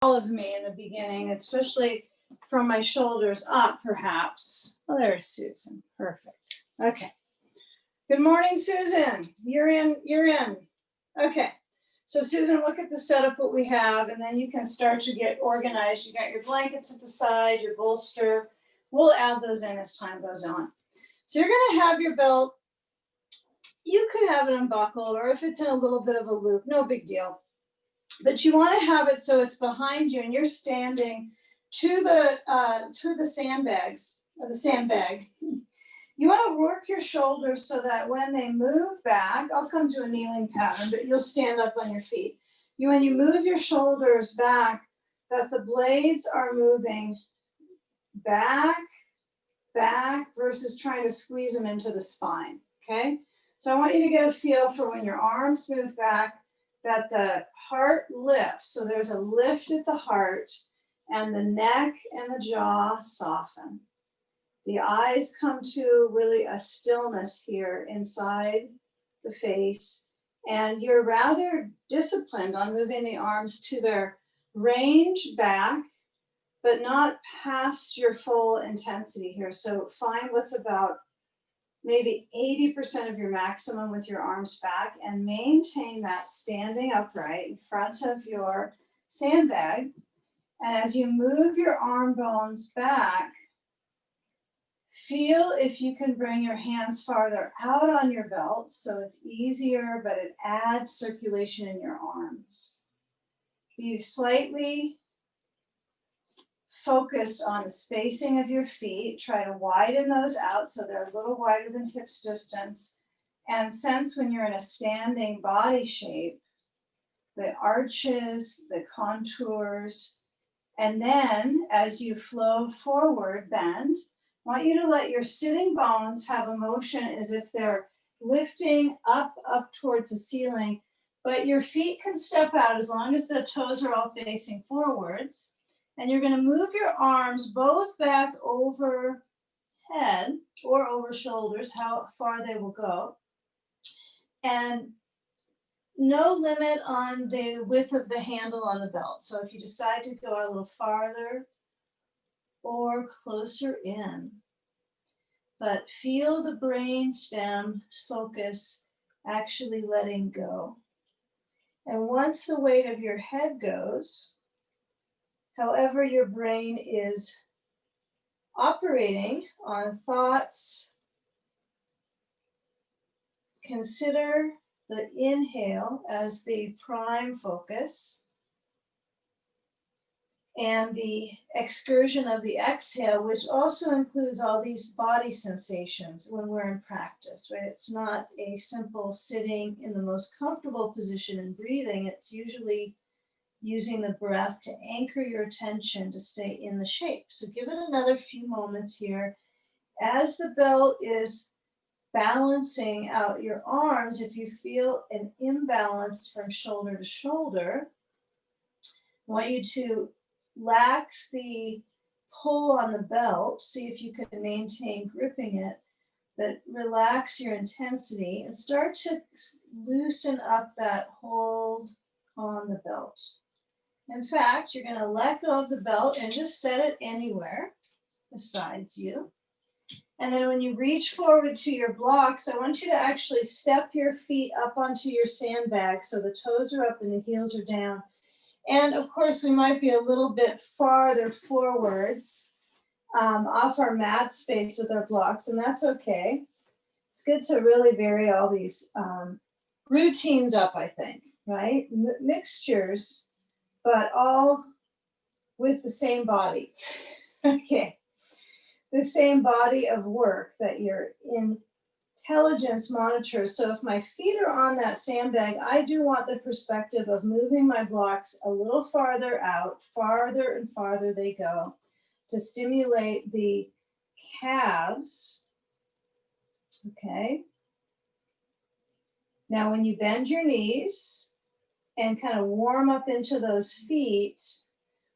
all of me in the beginning, especially from my shoulders up, perhaps. Oh, there's Susan. Perfect. Okay. Good morning, Susan. You're in. You're in. Okay. So Susan, look at the setup what we have, and then you can start to get organized. You got your blankets at the side, your bolster. We'll add those in as time goes on. So you're going to have your belt. You could have it unbuckled, or if it's in a little bit of a loop, no big deal. But you want to have it so it's behind you, and you're standing to the sandbags, or the sandbag. You want to work your shoulders so that when they move back, I'll come to a kneeling pattern, but you'll stand up on your feet. When you move your shoulders back, that the blades are moving back versus trying to squeeze them into the spine, okay? So I want you to get a feel for when your arms move back, that the heart lifts. So there's a lift at the heart, and the neck and the jaw soften. The eyes come to really a stillness here inside the face, and you're rather disciplined on moving the arms to their range back, but not past your full intensity here. So find what's about maybe 80% of your maximum with your arms back, and maintain that standing upright in front of your sandbag. And as you move your arm bones back, feel if you can bring your hands farther out on your belt so it's easier, but it adds circulation in your arms. Be slightly focused on the spacing of your feet. Try to widen those out so they're a little wider than hips distance. And sense when you're in a standing body shape, the arches, the contours. And then as you flow forward, bend. I want you to let your sitting bones have a motion as if they're lifting up towards the ceiling, but your feet can step out as long as the toes are all facing forwards. And you're going to move your arms both back over head or over shoulders, how far they will go. And no limit on the width of the handle on the belt. So if you decide to go a little farther or closer in, but feel the brain stem focus actually letting go. And once the weight of your head goes, however your brain is operating on thoughts, consider the inhale as the prime focus, and the excursion of the exhale, which also includes all these body sensations when we're in practice, right? It's not a simple sitting in the most comfortable position and breathing. It's usually using the breath to anchor your attention to stay in the shape. So give it another few moments here. As the belt is balancing out your arms, if you feel an imbalance from shoulder to shoulder, I want you to lax the pull on the belt, see if you can maintain gripping it, but relax your intensity and start to loosen up that hold on the belt. In fact, you're going to let go of the belt and just set it anywhere besides you. And then when you reach forward to your blocks, I want you to actually step your feet up onto your sandbag so the toes are up and the heels are down. And of course, we might be a little bit farther forwards off our mat space with our blocks, and that's okay. It's good to really vary all these routines up, I think, right? Mixtures, but all with the same body. Okay. The same body of work that your intelligence monitors. So if my feet are on that sandbag, I do want the perspective of moving my blocks a little farther out, farther and farther they go, to stimulate the calves. Okay. Now when you bend your knees and kind of warm up into those feet,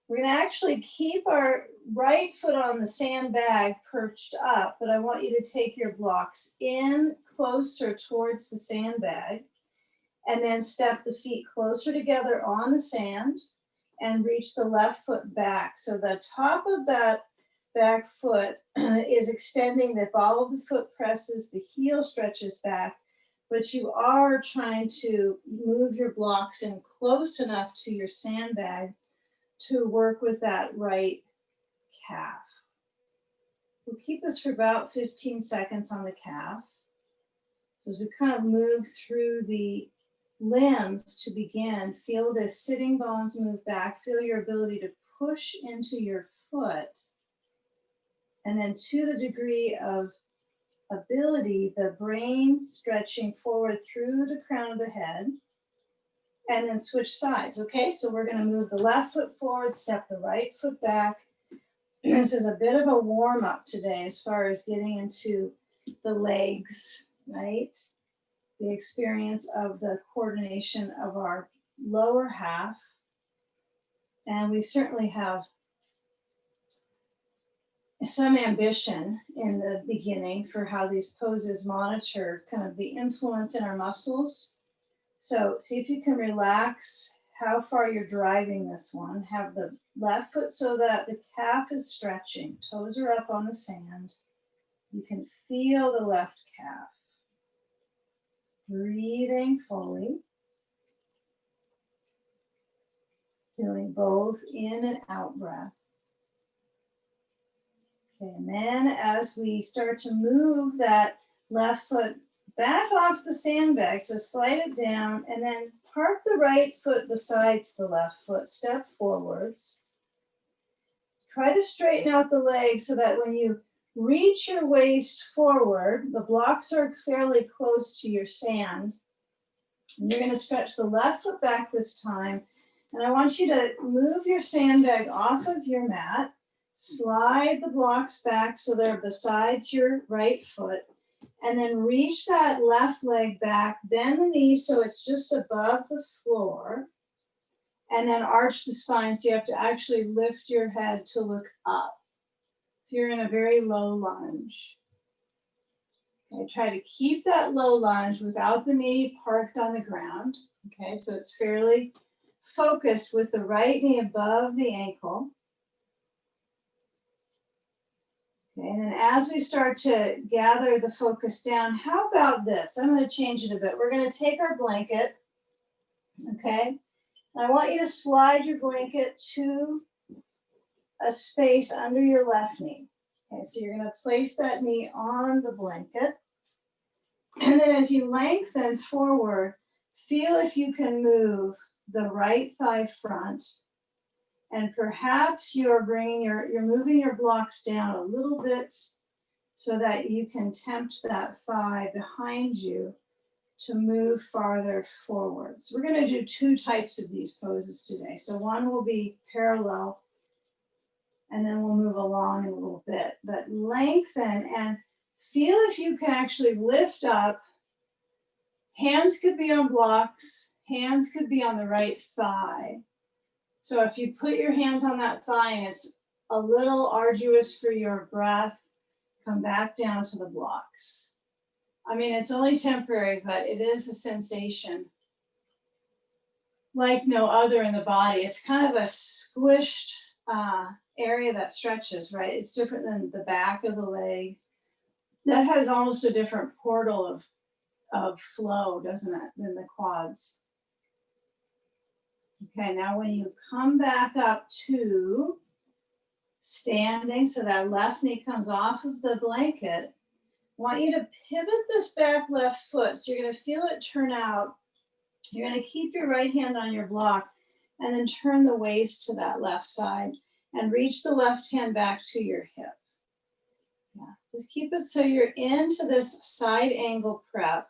we're going to actually keep our right foot on the sandbag perched up, but I want you to take your blocks in closer towards the sandbag, and then step the feet closer together on the sand, and reach the left foot back. So the top of that back foot is extending. The ball of the foot presses, the heel stretches back, but you are trying to move your blocks in close enough to your sandbag to work with that right calf. We'll keep this for about 15 seconds on the calf. So as we kind of move through the limbs to begin, feel the sitting bones move back, feel your ability to push into your foot. And then to the degree of ability, the brain stretching forward through the crown of the head, and then switch sides. Okay, so we're going to move the left foot forward, step the right foot back. This is a bit of a warm up today as far as getting into the legs, right? The experience of the coordination of our lower half. And we certainly have some ambition in the beginning for how these poses monitor kind of the influence in our muscles. So see if you can relax how far you're driving this one. Have the left foot so that the calf is stretching. Toes are up on the sand. You can feel the left calf. Breathing fully. Feeling both in and out breath. Okay, and then as we start to move that left foot back off the sandbag, so slide it down and then park the right foot besides the left foot, step forwards. Try to straighten out the legs so that when you reach your waist forward, the blocks are fairly close to your sand. And you're going to stretch the left foot back this time. And I want you to move your sandbag off of your mat. Slide the blocks back so they're besides your right foot, and then reach that left leg back, bend the knee so it's just above the floor, and then arch the spine so you have to actually lift your head to look up. So you're in a very low lunge. Okay, try to keep that low lunge without the knee parked on the ground. Okay, so it's fairly focused with the right knee above the ankle. Okay, and then as we start to gather the focus down, how about this? I'm going to change it a bit. We're going to take our blanket, okay? And I want you to slide your blanket to a space under your left knee. Okay, so you're going to place that knee on the blanket. And then as you lengthen forward, feel if you can move the right thigh front. And perhaps you're moving your blocks down a little bit so that you can tempt that thigh behind you to move farther forward. So we're going to do two types of these poses today. So one will be parallel, and then we'll move along in a little bit. But lengthen and feel if you can actually lift up. Hands could be on blocks. Hands could be on the right thigh. So if you put your hands on that thigh and it's a little arduous for your breath, come back down to the blocks. I mean, it's only temporary, but it is a sensation like no other in the body. It's kind of a squished area that stretches, right? It's different than the back of the leg. That has almost a different portal of flow, doesn't it, than the quads. Okay, now when you come back up to standing, so that left knee comes off of the blanket, I want you to pivot this back left foot. So you're going to feel it turn out. You're going to keep your right hand on your block and then turn the waist to that left side and reach the left hand back to your hip. Yeah, just keep it so you're into this side angle prep,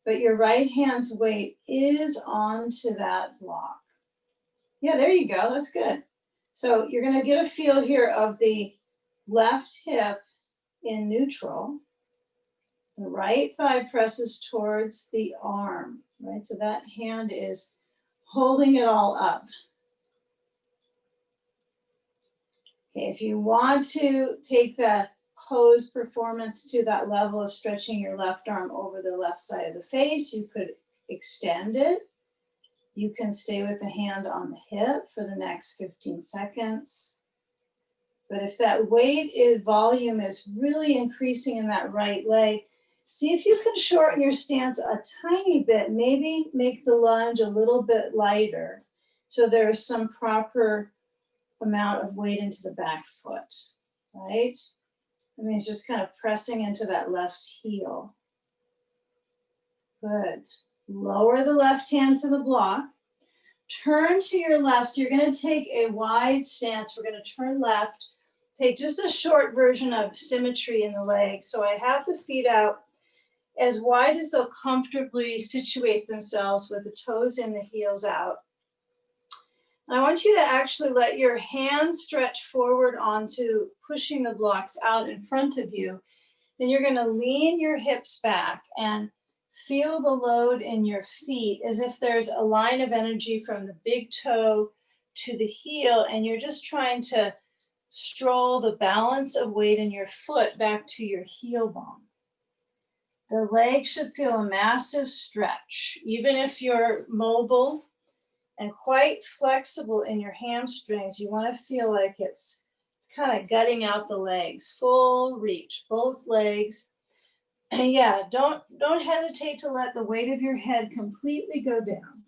but your right hand's weight is onto that block. Yeah, there you go. That's good. So you're going to get a feel here of the left hip in neutral. The right thigh presses towards the arm, right? So that hand is holding it all up. Okay, if you want to take the pose performance to that level of stretching your left arm over the left side of the face, you could extend it. You can stay with the hand on the hip for the next 15 seconds. But if that volume is really increasing in that right leg, see if you can shorten your stance a tiny bit, maybe make the lunge a little bit lighter so there's some proper amount of weight into the back foot, right? That means just kind of pressing into that left heel. Good. Lower the left hand to the block. Turn to your left. So you're going to take a wide stance. We're going to turn left. Take just a short version of symmetry in the legs. So I have the feet out as wide as they'll comfortably situate themselves with the toes and the heels out. And I want you to actually let your hands stretch forward onto pushing the blocks out in front of you. Then you're going to lean your hips back and feel the load in your feet as if there's a line of energy from the big toe to the heel, and you're just trying to stroll the balance of weight in your foot back to your heel bone. The leg should feel a massive stretch, even if you're mobile and quite flexible in your hamstrings. You want to feel like it's kind of gutting out the legs, full reach, both legs. And yeah, don't hesitate to let the weight of your head completely go down.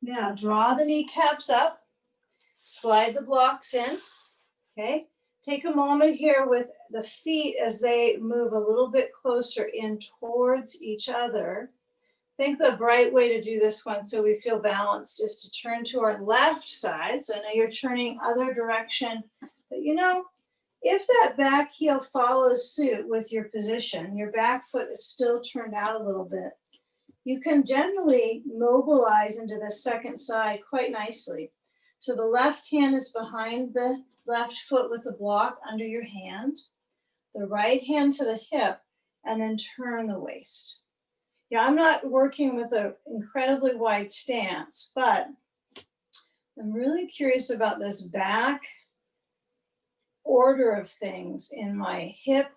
Now draw the kneecaps up, slide the blocks in, okay? Take a moment here with the feet as they move a little bit closer in towards each other. I think the right way to do this one so we feel balanced is to turn to our left side. So I know you're turning other direction, but you know, if that back heel follows suit with your position, your back foot is still turned out a little bit, you can generally mobilize into the second side quite nicely. So the left hand is behind the left foot with the block under your hand, the right hand to the hip, and then turn the waist. Yeah, I'm not working with an incredibly wide stance, but I'm really curious about this back order of things in my hip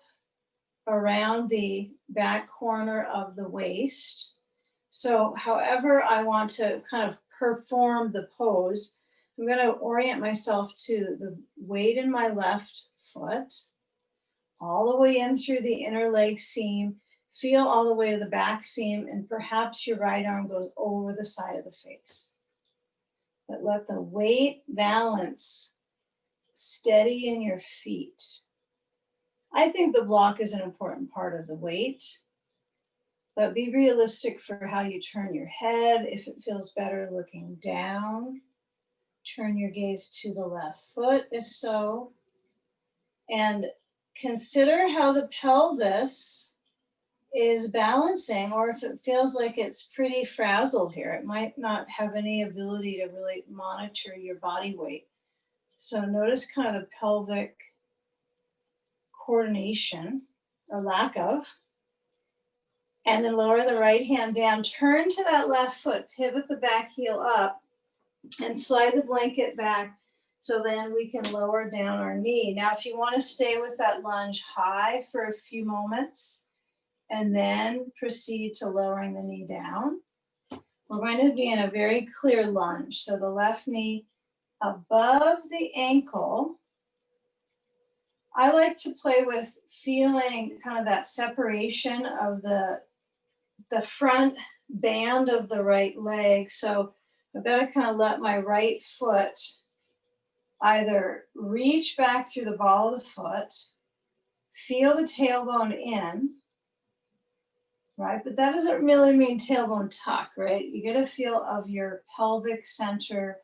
around the back corner of the waist. So however I want to kind of perform the pose, I'm going to orient myself to the weight in my left foot, all the way in through the inner leg seam, feel all the way to the back seam, and perhaps your right arm goes over the side of the face. But let the weight balance steady in your feet. I think the block is an important part of the weight, but be realistic for how you turn your head. If it feels better looking down, turn your gaze to the left foot, if so, and consider how the pelvis is balancing, or if it feels like it's pretty frazzled here, it might not have any ability to really monitor your body weight. So notice kind of the pelvic coordination or lack of. And then lower the right hand down, turn to that left foot, pivot the back heel up, and slide the blanket back so then we can lower down our knee. Now, if you want to stay with that lunge high for a few moments and then proceed to lowering the knee down, we're going to be in a very clear lunge. So the left knee above the ankle. I like to play with feeling kind of that separation of the front band of the right leg. So I've got to kind of let my right foot either reach back through the ball of the foot, feel the tailbone in, right? But that doesn't really mean tailbone tuck, right? You get a feel of your pelvic center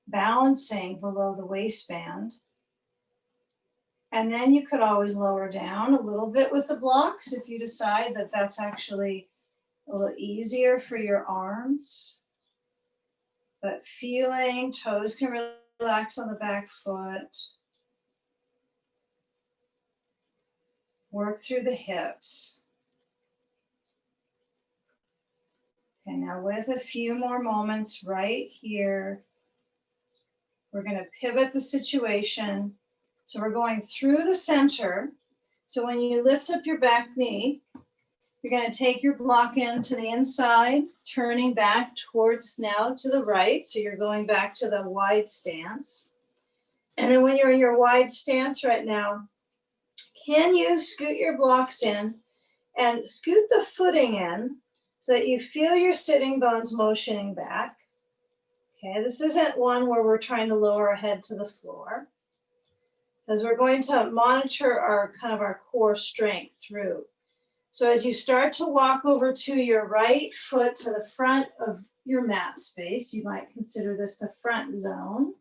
balancing below the waistband. And then you could always lower down a little bit with the blocks if you decide that that's actually a little easier for your arms. But feeling, toes can relax on the back foot. Work through the hips. Okay, now with a few more moments right here, we're going to pivot the situation. So we're going through the center. So when you lift up your back knee, you're going to take your block in to the inside, turning back towards now to the right. So you're going back to the wide stance. And then when you're in your wide stance right now, can you scoot your blocks in and scoot the footing in so that you feel your sitting bones motioning back? Okay, this isn't one where we're trying to lower our head to the floor, because we're going to monitor our kind of our core strength through. So as you start to walk over to your right foot to the front of your mat space, you might consider this the front zone.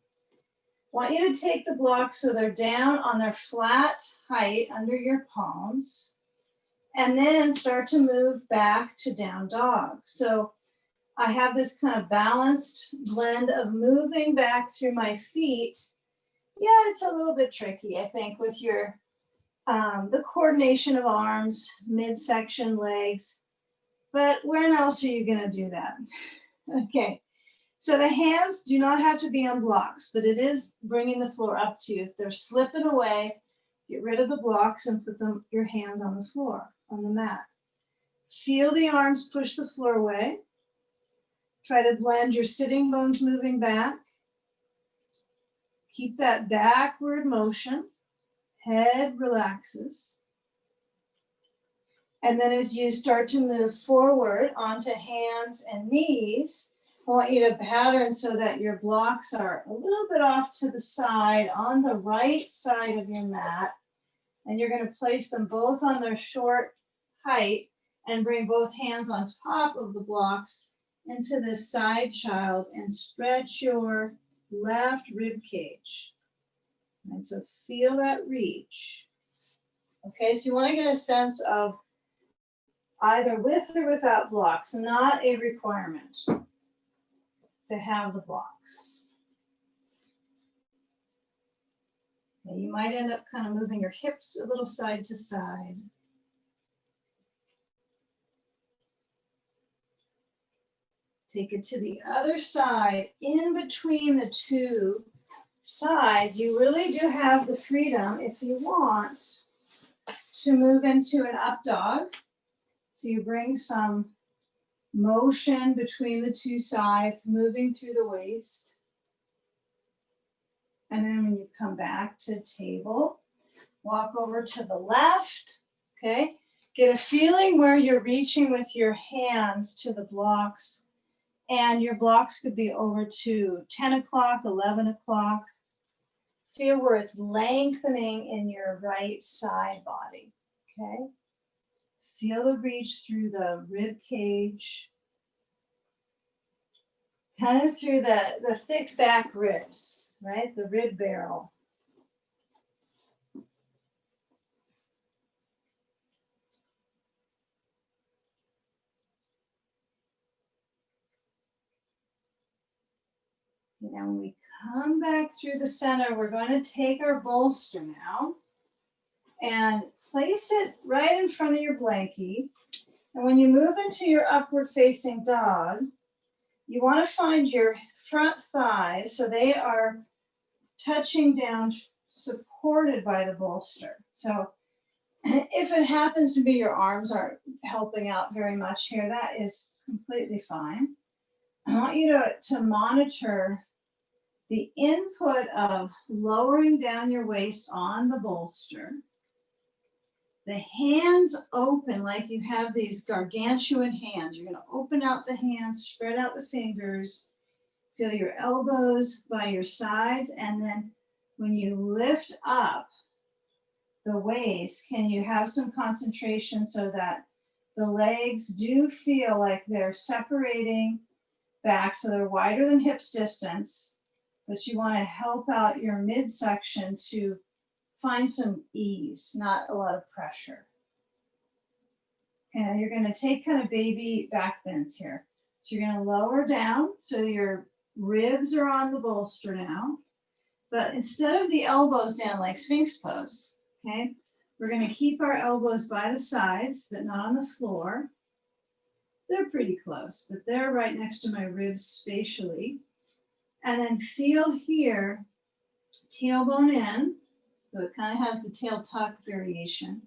I want you to take the blocks so they're down on their flat height under your palms, and then start to move back to down dog. So I have this kind of balanced blend of moving back through my feet. Yeah, it's a little bit tricky, I think, with your the coordination of arms, midsection, legs, but when else are you going to do that? Okay, so the hands do not have to be on blocks, but it is bringing the floor up to you. If they're slipping away, get rid of the blocks and put your hands on the floor, on the mat. Feel the arms push the floor away. Try to blend your sitting bones moving back. Keep that backward motion. Head relaxes. And then as you start to move forward onto hands and knees, I want you to pattern so that your blocks are a little bit off to the side on the right side of your mat. And you're going to place them both on their short height and bring both hands on top of the blocks into this side child and stretch your left rib cage. And so feel that reach. Okay, so you want to get a sense of either with or without blocks, not a requirement to have the blocks. Okay, you might end up kind of moving your hips a little side to side. Take it to the other side. In between the two sides, you really do have the freedom, if you want, to move into an up dog. So you bring some motion between the two sides, moving through the waist. And then when you come back to table, walk over to the left, okay? Get a feeling where you're reaching with your hands to the blocks. And your blocks could be over to 10 o'clock, 11 o'clock. Feel where it's lengthening in your right side body, okay? Feel the reach through the rib cage, kind of through the thick back ribs, right? The rib barrel. Now when we come back through the center, we're going to take our bolster now and place it right in front of your blankie. And when you move into your upward facing dog, you want to find your front thighs so they are touching down, supported by the bolster. So if it happens to be your arms aren't helping out very much here, that is completely fine. I want you to monitor the input of lowering down your waist on the bolster. The hands open like you have these gargantuan hands. You're going to open out the hands, spread out the fingers, feel your elbows by your sides, and then when you lift up the waist, can you have some concentration so that the legs do feel like they're separating back so they're wider than hips distance, but you want to help out your midsection to find some ease, not a lot of pressure. And you're going to take kind of baby back bends here. So you're going to lower down so your ribs are on the bolster now, but instead of the elbows down like Sphinx pose, okay, we're going to keep our elbows by the sides, but not on the floor. They're pretty close, but they're right next to my ribs spatially. And then feel here, tailbone in. So it kind of has the tail tuck variation.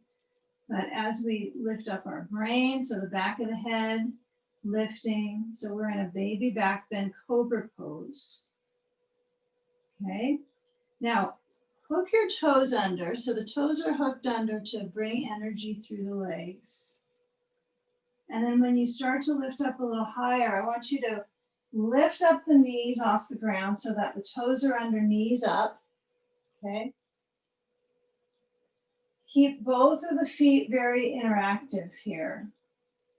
But as we lift up our brain, so the back of the head lifting, so we're in a baby back bend cobra pose. Okay, now hook your toes under. So the toes are hooked under to bring energy through the legs. And then when you start to lift up a little higher, I want you to lift up the knees off the ground so that the toes are under, knees up. Okay. Keep both of the feet very interactive here.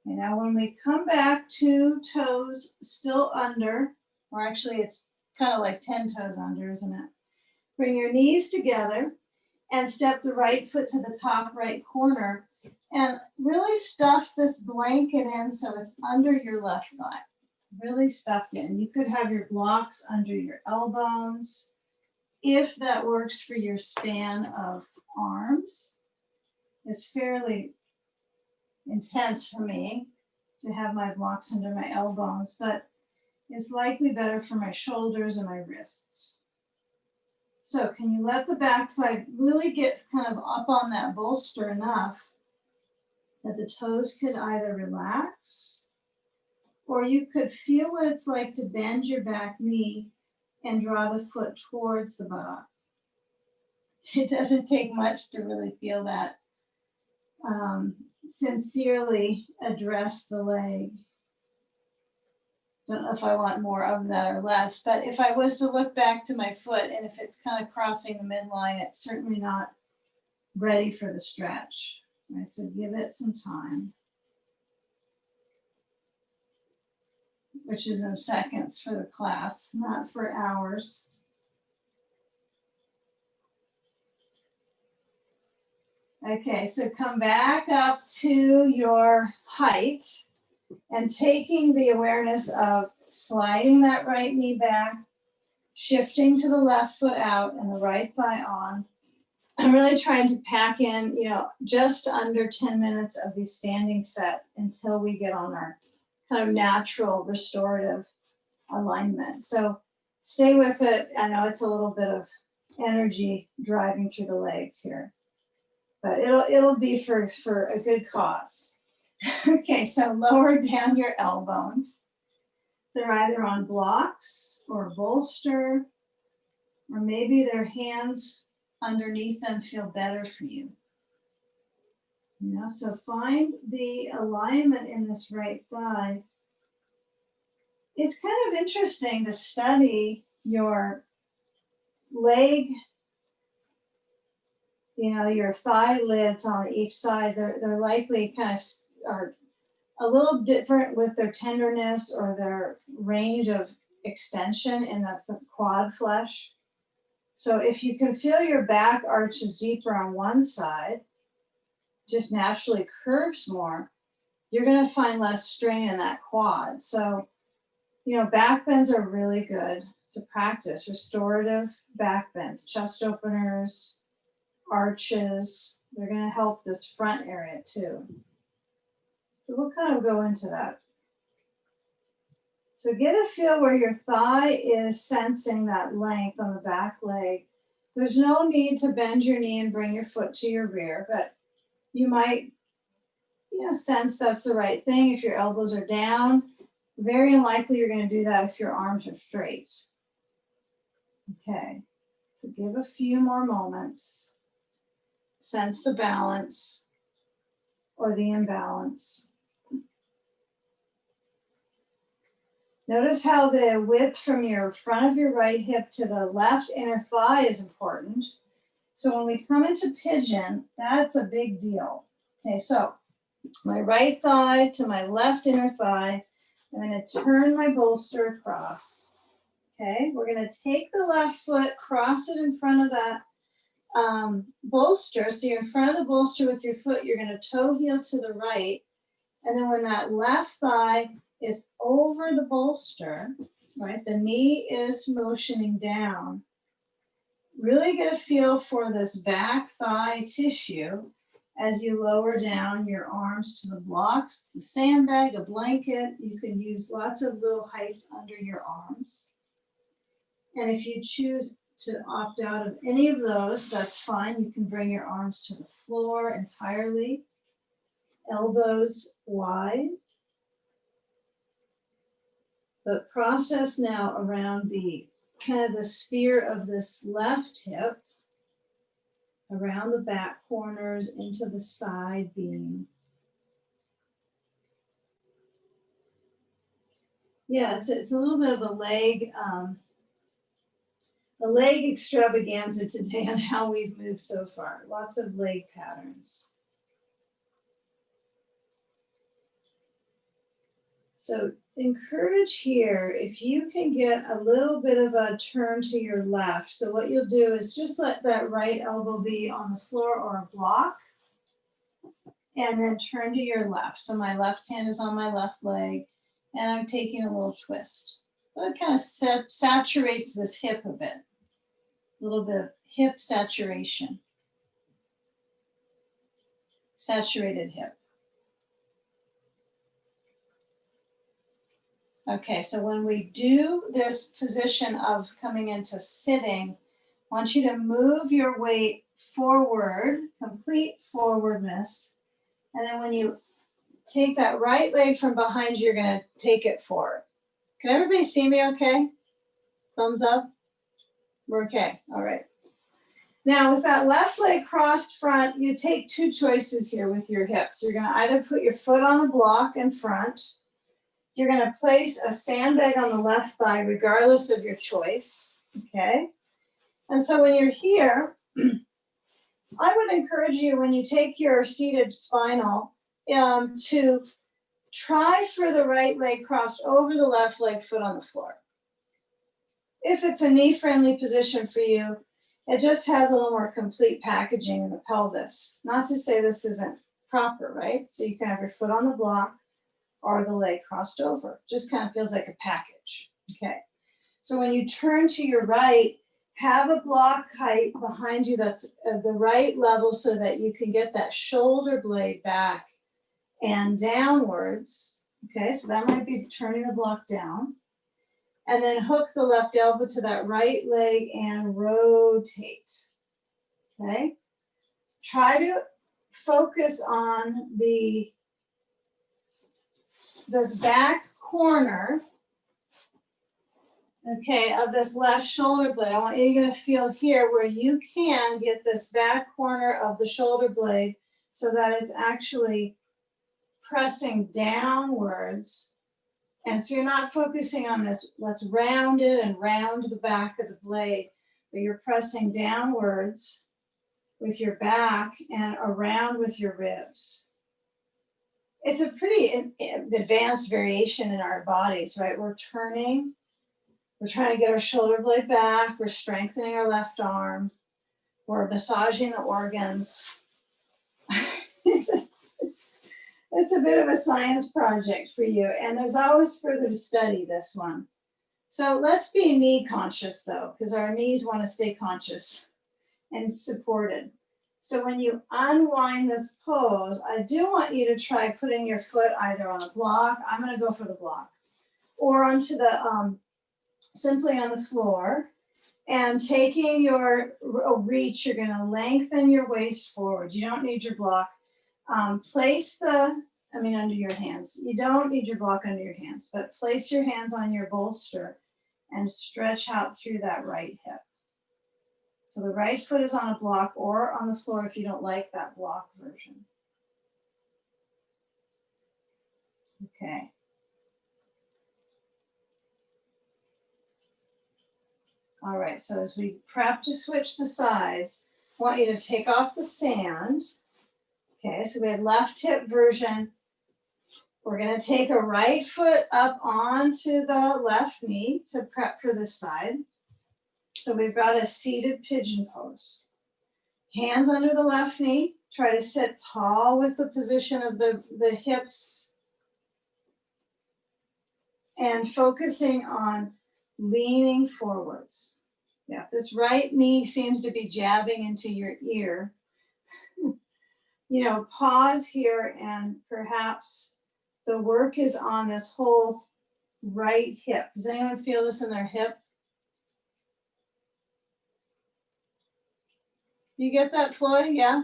And now when we come back to toes still under, or actually it's kind of like 10 toes under, isn't it? Bring your knees together and step the right foot to the top right corner and really stuff this blanket in so it's under your left thigh. Really stuffed in. You could have your blocks under your elbows if that works for your span of arms. It's fairly intense for me to have my blocks under my elbows, but it's likely better for my shoulders and my wrists. So can you let the back side really get kind of up on that bolster enough that the toes could either relax, or you could feel what it's like to bend your back knee and draw the foot towards the buttock. It doesn't take much to really feel that. Sincerely address the leg. Don't know if I want more of that or less, but if I was to look back to my foot and if it's kind of crossing the midline, it's certainly not ready for the stretch. Right, so give it some time, which is in seconds for the class, not for hours. Okay, so come back up to your height and taking the awareness of sliding that right knee back, shifting to the left foot out and the right thigh on. I'm really trying to pack in, just under 10 minutes of the standing set until we get on our kind of natural restorative alignment. So stay with it. I know it's a little bit of energy driving through the legs here, but it'll be for a good cause. Okay, so lower down your elbows. They're either on blocks or bolster, or maybe their hands underneath them feel better for you. So find the alignment in this right thigh. It's kind of interesting to study your leg, your thigh lids on each side. They're likely kind of are a little different with their tenderness or their range of extension in the quad flesh. So if you can feel your back arches deeper on one side, just naturally curves more, you're going to find less strain in that quad. So, back bends are really good to practice. Restorative back bends, chest openers, arches. They're going to help this front area too. So we'll kind of go into that. So get a feel where your thigh is sensing that length on the back leg. There's no need to bend your knee and bring your foot to your rear, but you might, sense that's the right thing. If your elbows are down, very unlikely you're going to do that if your arms are straight. Okay, so give a few more moments. Sense the balance or the imbalance. Notice how the width from your front of your right hip to the left inner thigh is important. So when we come into pigeon, that's a big deal. Okay, so my right thigh to my left inner thigh, I'm going to turn my bolster across. Okay, we're going to take the left foot, cross it in front of that bolster. So you're in front of the bolster with your foot, you're going to toe heel to the right. And then when that left thigh is over the bolster, right, the knee is motioning down. Really get a feel for this back thigh tissue as you lower down your arms to the blocks, the sandbag, a blanket. You can use lots of little heights under your arms. And if you choose to opt out of any of those, that's fine. You can bring your arms to the floor entirely, elbows wide. The process now around the kind of the sphere of this left hip, around the back corners into the side beam. Yeah, it's a little bit of a leg extravaganza today on how we've moved so far. Lots of leg patterns. So encourage here, if you can get a little bit of a turn to your left. So what you'll do is just let that right elbow be on the floor or a block, and then turn to your left. So my left hand is on my left leg, and I'm taking a little twist. But it kind of saturates this hip a bit. A little bit of hip saturation. Saturated hip. Okay, so when we do this position of coming into sitting, I want you to move your weight forward, complete forwardness. And then when you take that right leg from behind you, you're going to take it forward. Can everybody see me okay? Thumbs up? We're okay. All right. Now, with that left leg crossed front, you take two choices here with your hips. You're going to either put your foot on the block in front. You're going to place a sandbag on the left thigh, regardless of your choice. Okay? And so when you're here, I would encourage you, when you take your seated spinal, to try for the right leg crossed over the left leg, foot on the floor. If it's a knee-friendly position for you, it just has a little more complete packaging in the pelvis. Not to say this isn't proper, right? So you can have your foot on the block or the leg crossed over. Just kind of feels like a package. Okay. So when you turn to your right, have a block height behind you that's at the right level so that you can get that shoulder blade back and downwards. Okay, so that might be turning the block down. And then hook the left elbow to that right leg and rotate. Okay, try to focus on this back corner, okay, of this left shoulder blade. I want you to feel here where you can get this back corner of the shoulder blade so that it's actually pressing downwards. And so you're not focusing on this, let's round it and round the back of the blade, but you're pressing downwards with your back and around with your ribs. It's a pretty advanced variation in our bodies, right? We're turning, we're trying to get our shoulder blade back, we're strengthening our left arm, we're massaging the organs. It's a bit of a science project for you, and there's always further to study this one. So let's be knee conscious though, because our knees want to stay conscious and supported. So when you unwind this pose, I do want you to try putting your foot either on a block, I'm going to go for the block, or onto the, simply on the floor, and taking your reach, you're going to lengthen your waist forward. You don't need your block. Place under your hands. You don't need your block under your hands, but place your hands on your bolster and stretch out through that right hip. So the right foot is on a block or on the floor if you don't like that block version. Okay. All right, so as we prep to switch the sides, I want you to take off the sand. Okay, so we have left hip version. We're going to take a right foot up onto the left knee to prep for this side. So we've got a seated pigeon pose. Hands under the left knee. Try to sit tall with the position of the hips. And focusing on leaning forwards. Yeah, if this right knee seems to be jabbing into your ear, you know, pause here, and perhaps the work is on this whole right hip. Does anyone feel this in their hip? Do you get that, Floyd? Yeah?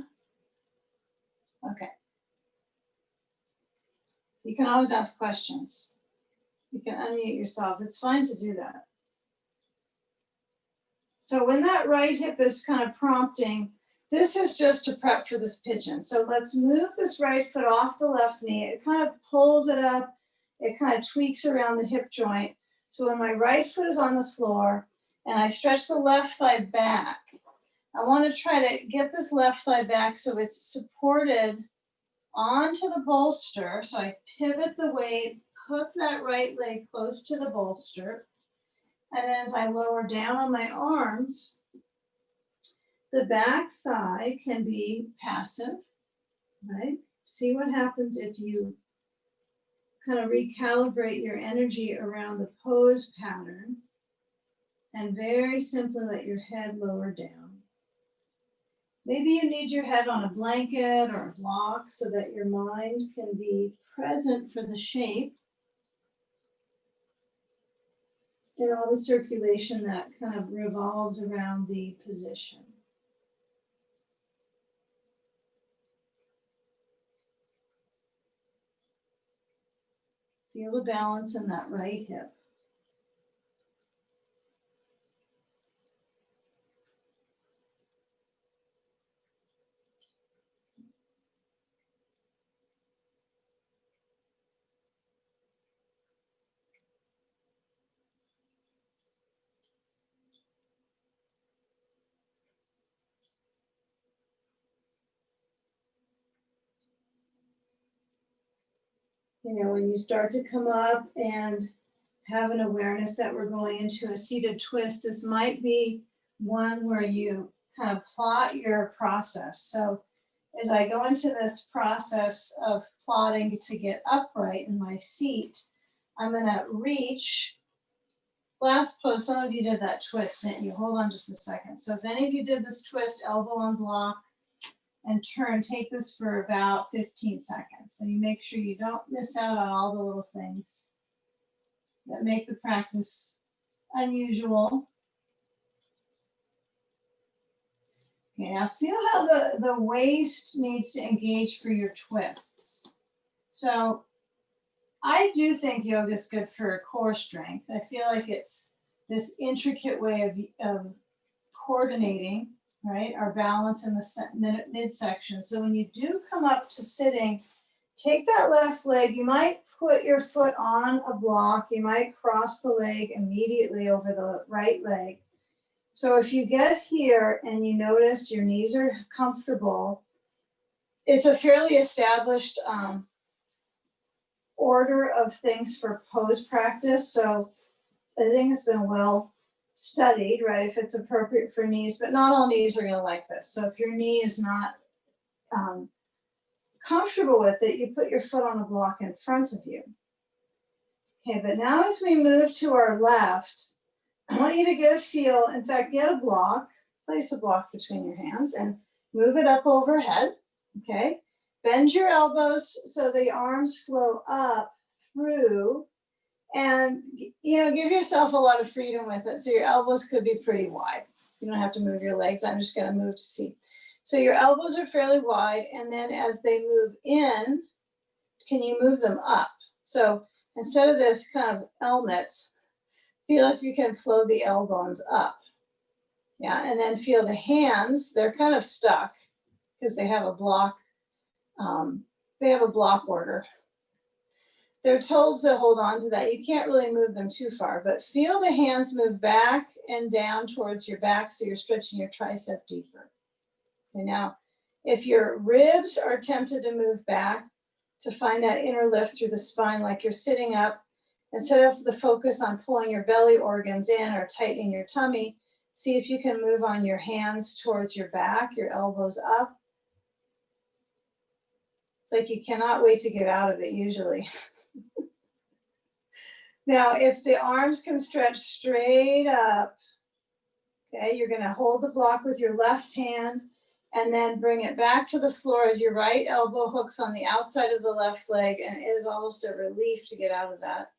Okay. You can always ask questions. You can unmute yourself. It's fine to do that. So when that right hip is kind of prompting, this is just to prep for this pigeon. So let's move this right foot off the left knee. It kind of pulls it up. It kind of tweaks around the hip joint. So when my right foot is on the floor and I stretch the left thigh back, I want to try to get this left thigh back so it's supported onto the bolster. So I pivot the weight, hook that right leg close to the bolster. And then as I lower down on my arms, the back thigh can be passive, right? See what happens if you kind of recalibrate your energy around the pose pattern and very simply let your head lower down. Maybe you need your head on a blanket or a block so that your mind can be present for the shape and all the circulation that kind of revolves around the position. Feel the balance in that right hip. You know, when you start to come up and have an awareness that we're going into a seated twist, this might be one where you kind of plot your process. So as I go into this process of plotting to get upright in my seat, I'm going to reach. Last pose, some of you did that twist, didn't you? Hold on just a second. So if any of you did this twist, elbow on block, and turn, take this for about 15 seconds. So you make sure you don't miss out on all the little things that make the practice unusual. Okay, now feel how the waist needs to engage for your twists. So I do think yoga is good for core strength. I feel like it's this intricate way of coordinating, right, our balance in the midsection. So when you do come up to sitting, take that left leg. You might put your foot on a block. You might cross the leg immediately over the right leg. So if you get here and you notice your knees are comfortable, it's a fairly established order of things for pose practice. So I think it's been well studied, right, if it's appropriate for knees, but not all knees are going to like this. So if your knee is not comfortable with it, you put your foot on a block in front of you. Okay, but now as we move to our left, I want you to get a feel, in fact, get a block, place a block between your hands and move it up overhead, okay? Bend your elbows so the arms flow up through. And, you know, give yourself a lot of freedom with it. So your elbows could be pretty wide. You don't have to move your legs. I'm just going to move to see. So your elbows are fairly wide. And then as they move in, can you move them up? So instead of this kind of helmet, feel if you can flow the elbows up. Yeah, and then feel the hands. They're kind of stuck because they have a block. They have a block order. They're told to hold on to that. You can't really move them too far, but feel the hands move back and down towards your back so you're stretching your tricep deeper. Okay, now, if your ribs are tempted to move back to find that inner lift through the spine like you're sitting up, instead of the focus on pulling your belly organs in or tightening your tummy, see if you can move on your hands towards your back, your elbows up. It's like you cannot wait to get out of it usually. Now, if the arms can stretch straight up, okay, you're going to hold the block with your left hand And then bring it back to the floor as your right elbow hooks on the outside of the left leg, and it is almost a relief to get out of that.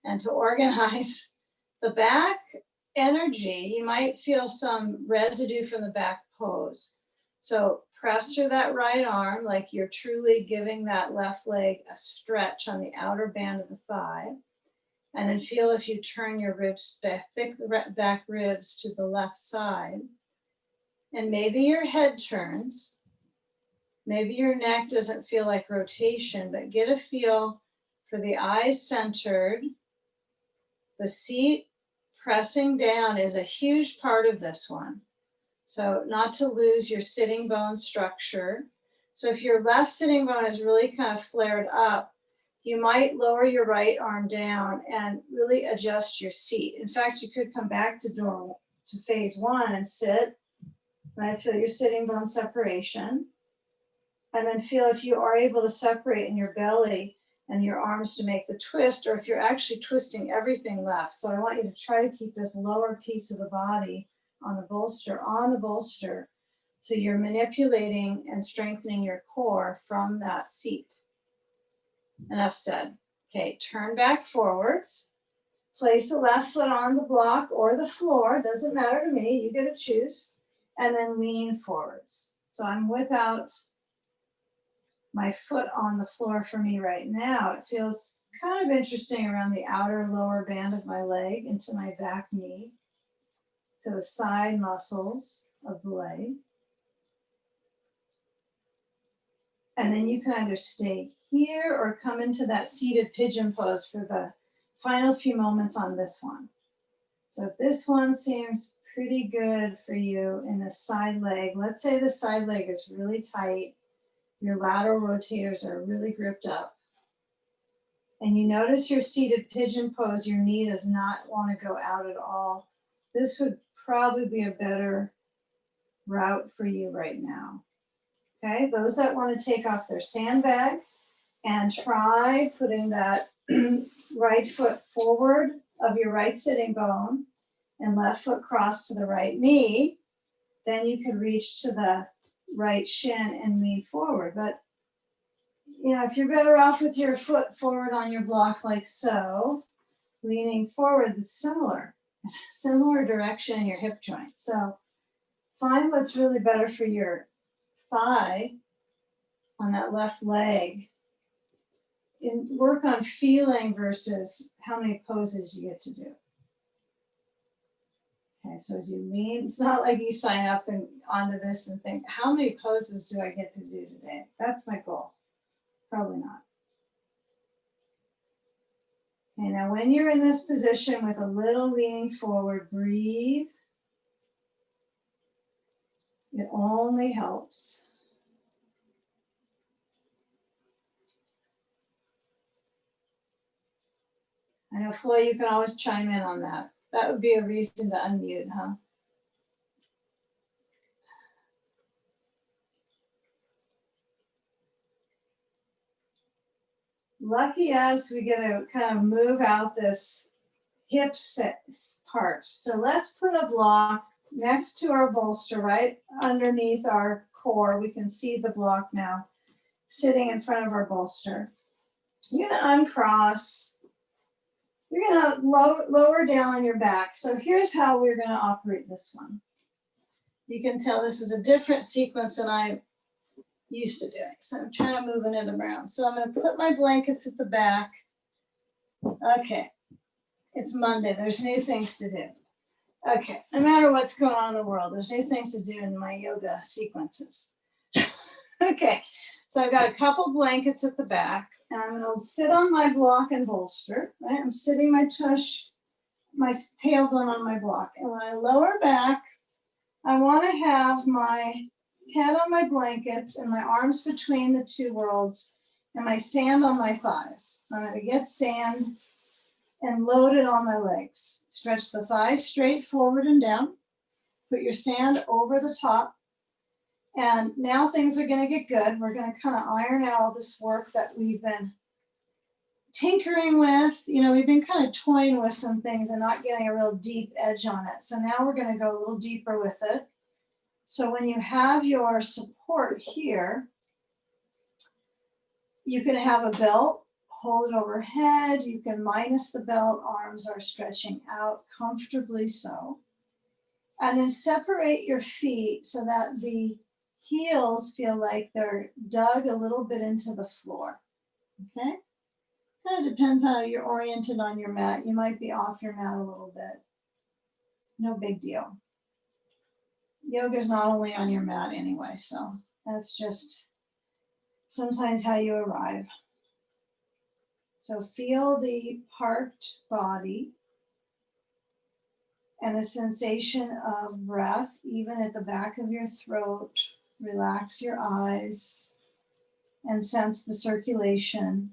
And to organize the back energy, you might feel some residue from the back pose. So press through that right arm like you're truly giving that left leg a stretch on the outer band of the thigh. And then feel if you turn your ribs back, thick back ribs to the left side. And maybe your head turns. Maybe your neck doesn't feel like rotation, but get a feel for the eyes centered. The seat pressing down is a huge part of this one. So not to lose your sitting bone structure. So if your left sitting bone is really kind of flared up, you might lower your right arm down and really adjust your seat. In fact, you could come back to phase one and sit. Right? Feel your sitting bone separation. And then feel if you are able to separate in your belly and your arms to make the twist, or if you're actually twisting everything left. So I want you to try to keep this lower piece of the body on the bolster. So you're manipulating and strengthening your core from that seat. Enough said. Okay, turn back forwards. Place the left foot on the block or the floor. Doesn't matter to me. You get to choose. And then lean forwards. So I'm without my foot on the floor for me right now. It feels kind of interesting around the outer lower band of my leg into my back knee, to the side muscles of the leg. And then you can either stay here or come into that seated pigeon pose for the final few moments on this one. So if this one seems pretty good for you in the side leg, let's say the side leg is really tight, your lateral rotators are really gripped up, and you notice your seated pigeon pose, your knee does not want to go out at all. This would probably be a better route for you right now. Okay, those that want to take off their sandbag and try putting that right foot forward of your right sitting bone and left foot crossed to the right knee, then you could reach to the right shin and lean forward. But you know, if you're better off with your foot forward on your block like so, leaning forward, it's similar direction in your hip joint. So find what's really better for your thigh on that left leg, and work on feeling versus how many poses you get to do. Okay, so as you lean, it's not like you sign up and onto this and think, how many poses do I get to do today? That's my goal. Probably not. Okay, now when you're in this position with a little leaning forward, breathe. It only helps. I know, Flo, you can always chime in on that. That would be a reason to unmute, huh? Lucky us, we get to kind of move out this hip part. So let's put a block next to our bolster, right underneath our core. We can see the block now sitting in front of our bolster. You're going to uncross. You're going to lower down on your back. So here's how we're going to operate this one. You can tell this is a different sequence than I'm used to doing. So I'm kind of moving it around. So I'm going to put my blankets at the back. Okay. It's Monday. There's new things to do. Okay. No matter what's going on in the world, there's new things to do in my yoga sequences. Okay. So I've got a couple blankets at the back, and I'm going to sit on my block and bolster. Right? I'm sitting my tailbone on my block. And when I lower back, I want to have my head on my blankets and my arms between the two worlds and my sand on my thighs. So I'm going to get sand and load it on my legs. Stretch the thighs straight forward and down. Put your sand over the top. And now things are going to get good. We're going to kind of iron out all this work that we've been tinkering with. You know, we've been kind of toying with some things and not getting a real deep edge on it. So now we're going to go a little deeper with it. So when you have your support here, you can have a belt, hold it overhead. You can minus the belt, arms are stretching out comfortably so. And then separate your feet so that the heels feel like they're dug a little bit into the floor, okay? Kind of depends how you're oriented on your mat. You might be off your mat a little bit. No big deal. Yoga is not only on your mat anyway, so that's just sometimes how you arrive. So feel the parked body and the sensation of breath, even at the back of your throat. Relax your eyes and sense the circulation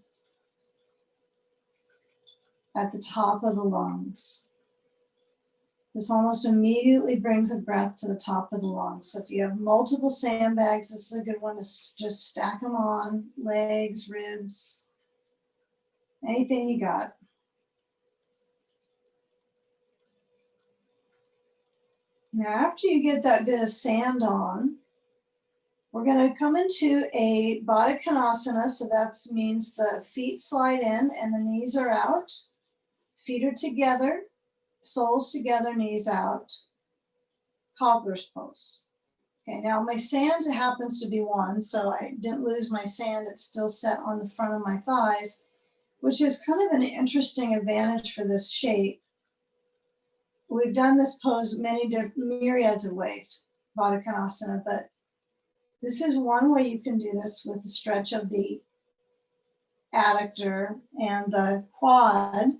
at the top of the lungs. This almost immediately brings a breath to the top of the lungs. So if you have multiple sandbags, this is a good one to just stack them on, legs, ribs, anything you got. Now, after you get that bit of sand on, we're going to come into a Baddha Konasana. So that means the feet slide in and the knees are out. Feet are together, soles together, knees out. Cobbler's pose. Okay, now my sand happens to be 1, so I didn't lose my sand. It's still set on the front of my thighs, which is kind of an interesting advantage for this shape. We've done this pose many different myriads of ways, Baddha Konasana, but this is one way you can do this with the stretch of the adductor and the quad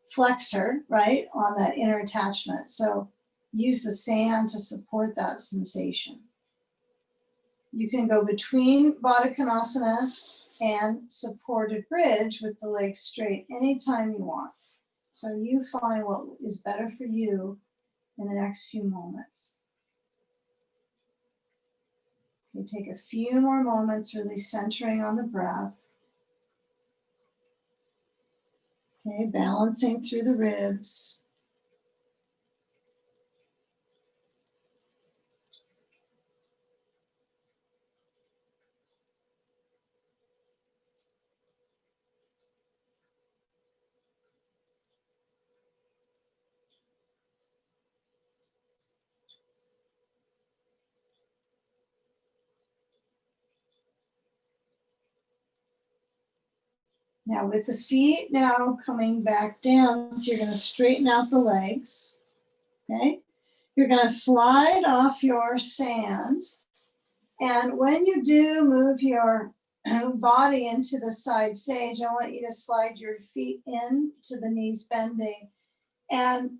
flexor, right, on that inner attachment. So use the sand to support that sensation. You can go between Baddha Konasana and supported bridge with the legs straight anytime you want. So you find what is better for you in the next few moments. You take a few more moments really centering on the breath. Okay, balancing through the ribs. Now with the feet now coming back down, so you're going to straighten out the legs, okay? You're going to slide off your sand. And when you do move your body into the side stage, I want you to slide your feet in to the knees bending and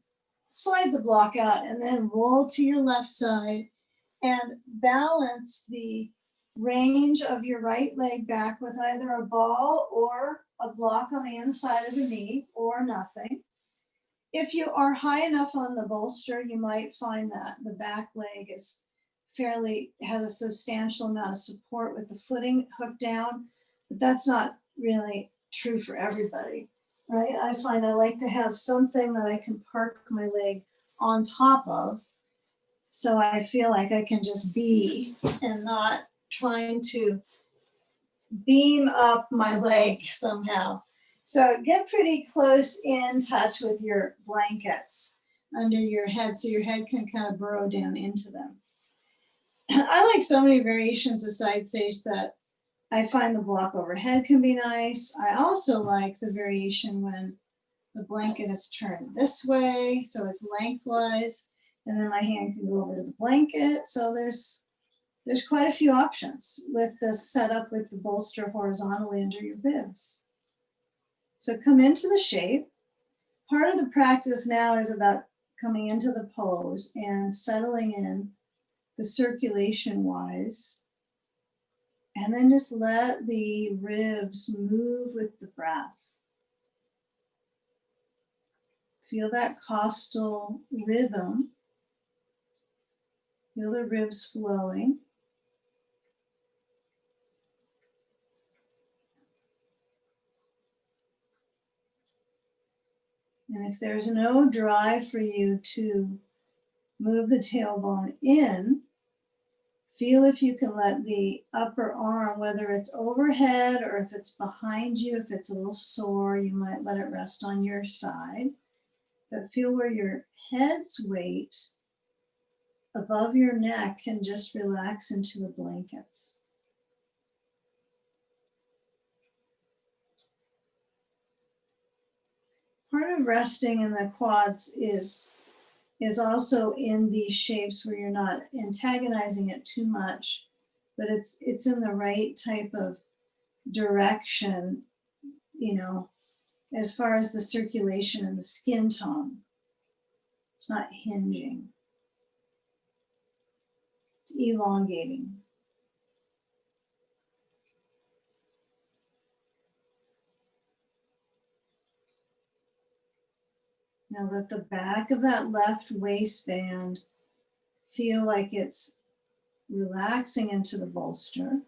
slide the block out and then roll to your left side and balance the range of your right leg back with either a ball or a block on the inside of the knee or nothing. If you are high enough on the bolster, you might find that the back leg has a substantial amount of support with the footing hooked down, but that's not really true for everybody, right? I find I like to have something that I can park my leg on top of, so I feel like I can just be and not trying to beam up my leg somehow. So get pretty close in touch with your blankets under your head so your head can kind of burrow down into them. I like so many variations of side stage that I find the block overhead can be nice. I also like the variation when the blanket is turned this way, so it's lengthwise, and then my hand can go over to the blanket. So there's quite a few options with this setup with the bolster horizontally under your ribs. So come into the shape. Part of the practice now is about coming into the pose and settling in the circulation wise. And then just let the ribs move with the breath. Feel that costal rhythm. Feel the ribs flowing. And if there's no drive for you to move the tailbone in, Feel if you can let the upper arm, whether it's overhead or if it's behind you, if it's a little sore, you might let it rest on your side. But feel where your head's weight above your neck can just relax into the blankets. Part of resting in the quads is also in these shapes where you're not antagonizing it too much, but it's in the right type of direction, you know, as far as the circulation and the skin tone. It's not hinging. It's elongating. Now let the back of that left waistband feel like it's relaxing into the bolster.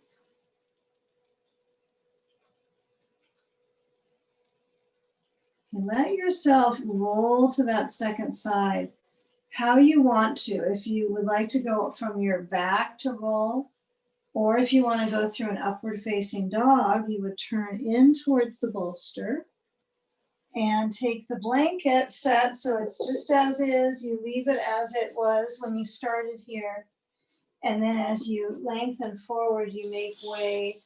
And let yourself roll to that second side how you want to. If you would like to go from your back to roll, or if you want to go through an upward facing dog, you would turn in towards the bolster and take the blanket set so it's just as is. You leave it as it was when you started here. And then as you lengthen forward, you make way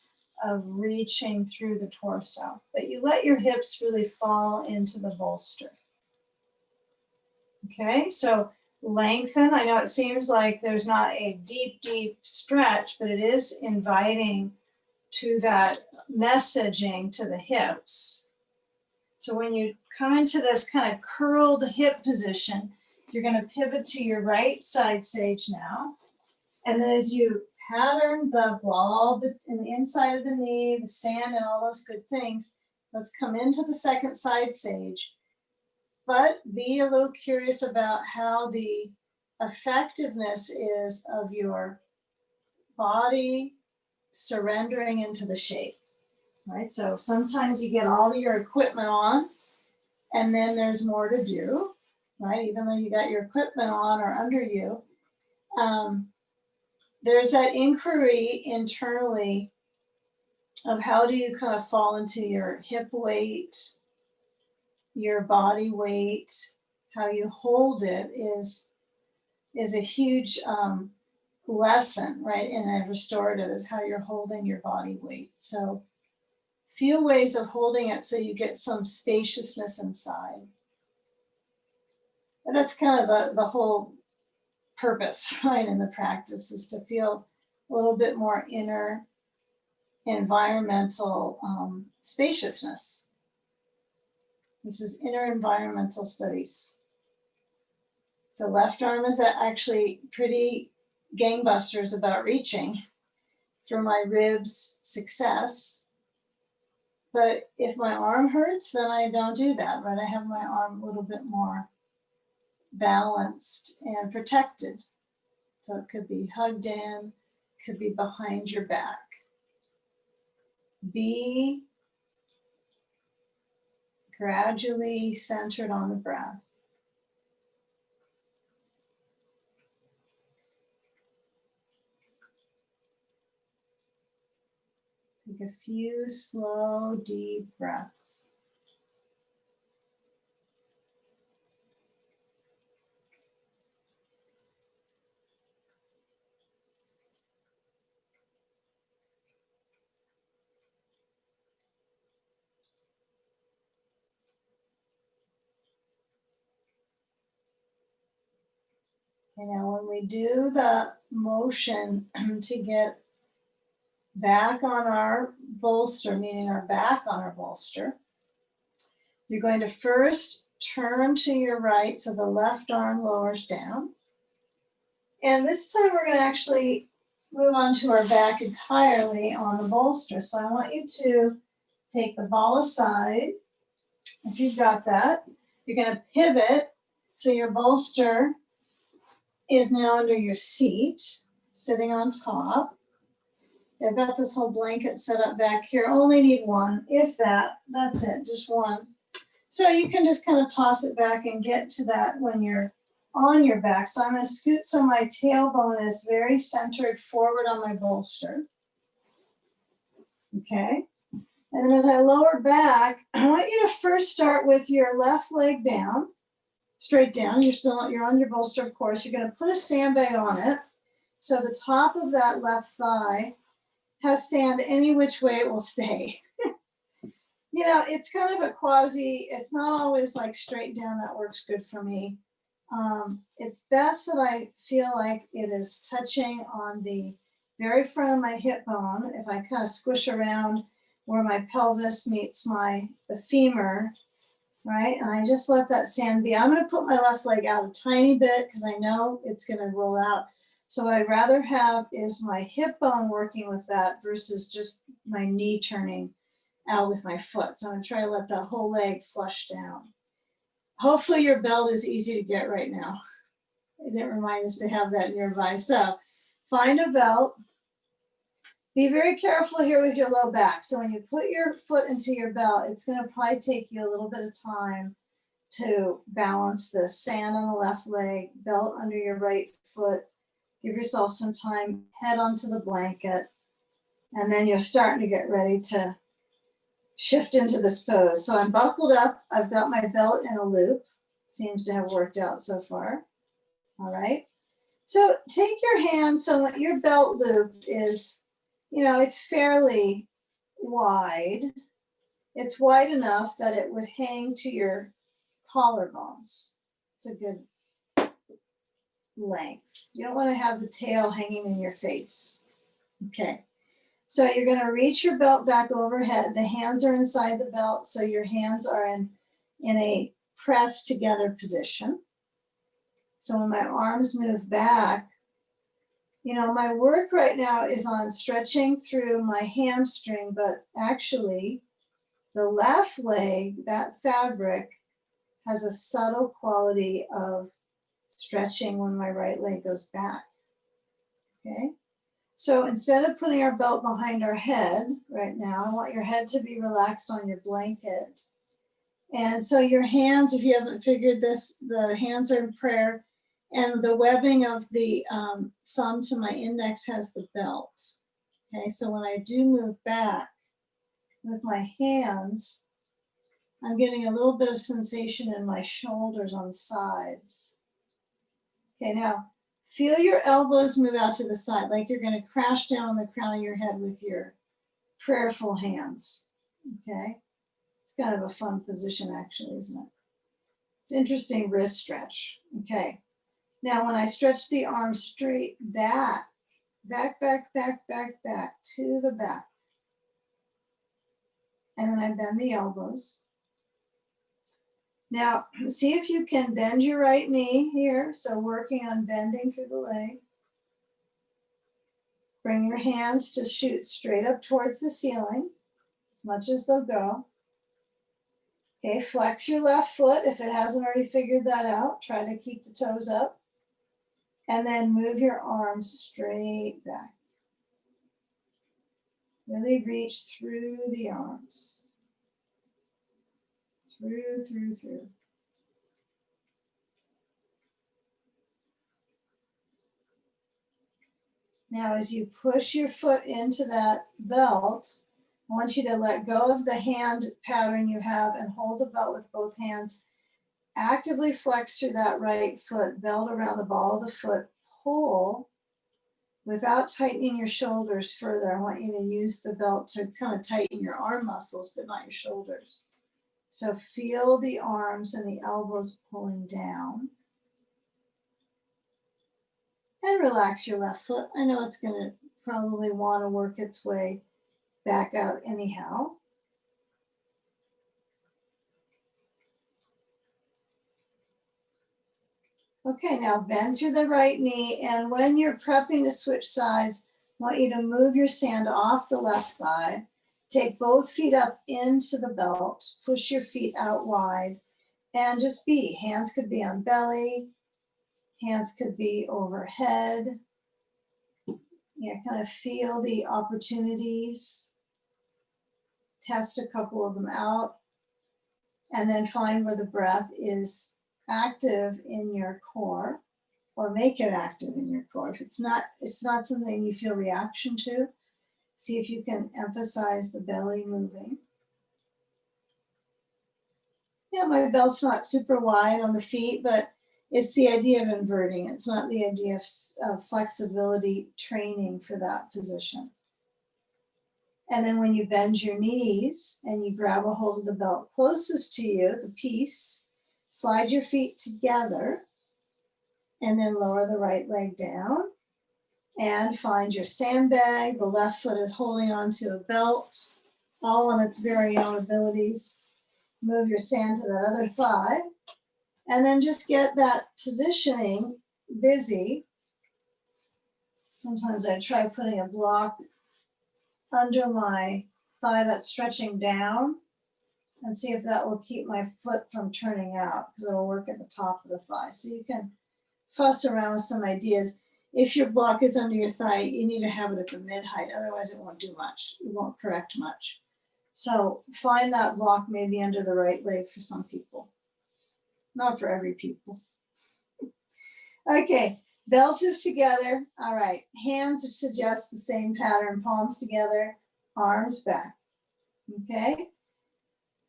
of reaching through the torso. But you let your hips really fall into the bolster. Okay, so lengthen. I know it seems like there's not a deep, deep stretch, but it is inviting to that messaging to the hips. So when you come into this kind of curled hip position, you're going to pivot to your right side sage now. And then as you pattern the ball in the inside of the knee, the sand and all those good things, let's come into the second side sage. But be a little curious about how the effectiveness is of your body surrendering into the shape, right? So sometimes you get all of your equipment on and then there's more to do, right? Even though you got your equipment on or under you, there's that inquiry internally of how do you kind of fall into your hip weight, your body weight, how you hold it is a huge lesson, right? In a restorative is how you're holding your body weight. So feel ways of holding it so you get some spaciousness inside. And that's kind of the whole purpose, right, in the practice is to feel a little bit more inner environmental spaciousness. This is inner environmental studies. The left arm is actually pretty gangbusters about reaching for my ribs success. But if my arm hurts, then I don't do that, right? I have my arm a little bit more balanced and protected. So it could be hugged in, could be behind your back. Be gradually centered on the breath. Take a few slow, deep breaths. And now when we do the motion to get back on our bolster, meaning our back on our bolster, you're going to first turn to your right so the left arm lowers down. And this time we're going to actually move on to our back entirely on the bolster. So I want you to take the ball aside. If you've got that, you're going to pivot so your bolster is now under your seat, sitting on top. I've got this whole blanket set up back here. Only need one, if that. That's it, just one. So you can just kind of toss it back and get to that when you're on your back. So I'm going to scoot so my tailbone is very centered forward on my bolster. Okay. And then as I lower back, I want you to first start with your left leg down, straight down. You're on your bolster, of course. You're going to put a sandbag on it. So the top of that left thigh has sand any which way it will stay. You know, it's kind of a quasi, it's not always like straight down. That works good for me. It's best that I feel like it is touching on the very front of my hip bone. If I kind of squish around where my pelvis meets the femur, right? And I just let that sand be. I'm going to put my left leg out a tiny bit because I know it's going to roll out. So what I'd rather have is my hip bone working with that versus just my knee turning out with my foot. So I'm going to try to let that whole leg flush down. Hopefully your belt is easy to get right now. It didn't remind us to have that nearby. So find a belt. Be very careful here with your low back. So when you put your foot into your belt, it's going to probably take you a little bit of time to balance this. Sand on the left leg, belt under your right foot. Give yourself some time, head onto the blanket, and then you're starting to get ready to shift into this pose. So I'm buckled up. I've got my belt in a loop. Seems to have worked out so far. All right. So take your hands. So what your belt loop is, you know, it's fairly wide. It's wide enough that it would hang to your collarbones. It's a good length. You don't want to have the tail hanging in your face. Okay. So you're going to reach your belt back overhead. The hands are inside the belt, so your hands are in a pressed together position. So when my arms move back, you know, my work right now is on stretching through my hamstring, but actually the left leg, that fabric, has a subtle quality of stretching when my right leg goes back. Okay. So instead of putting our belt behind our head right now, I want your head to be relaxed on your blanket. And so your hands, if you haven't figured this, the hands are in prayer, and the webbing of the thumb to my index has the belt. Okay, so when I do move back with my hands, I'm getting a little bit of sensation in my shoulders on the sides. Okay, now feel your elbows move out to the side, like you're going to crash down on the crown of your head with your prayerful hands. Okay, it's kind of a fun position, actually, isn't it? It's interesting wrist stretch. Okay, now when I stretch the arm straight back, back to the back, and then I bend the elbows. Now, see if you can bend your right knee here. So working on bending through the leg. Bring your hands to shoot straight up towards the ceiling, as much as they'll go. Okay, flex your left foot if it hasn't already figured that out. Try to keep the toes up. And then move your arms straight back. Really reach through the arms. Through. Now, as you push your foot into that belt, I want you to let go of the hand pattern you have and hold the belt with both hands. Actively flex through that right foot, belt around the ball of the foot, pull without tightening your shoulders further. I want you to use the belt to kind of tighten your arm muscles, but not your shoulders. So feel the arms and the elbows pulling down. And relax your left foot. I know it's going to probably want to work its way back out anyhow. Okay, now bend through the right knee, and when you're prepping to switch sides, I want you to move your sand off the left thigh. Take both feet up into the belt, push your feet out wide, and just be. Hands could be on belly, hands could be overhead. Yeah, kind of feel the opportunities. Test a couple of them out, and then find where the breath is active in your core, or make it active in your core. If it's not something you feel reaction to, see if you can emphasize the belly moving. Yeah, my belt's not super wide on the feet, but it's the idea of inverting. It's not the idea of flexibility training for that position. And then when you bend your knees and you grab a hold of the belt closest to you, the piece, slide your feet together and then lower the right leg down and find your sandbag. The left foot is holding onto a belt, all on its very own abilities. Move your sand to that other thigh and then just get that positioning busy. Sometimes I try putting a block under my thigh that's stretching down and see if that will keep my foot from turning out, because it'll work at the top of the thigh. So you can fuss around with some ideas. If your block is under your thigh, you need to have it at the mid height, otherwise it won't do much. It won't correct much. So find that block maybe under the right leg for some people. Not for every people. Okay, belt is together. All right, hands suggest the same pattern, palms together, arms back. Okay,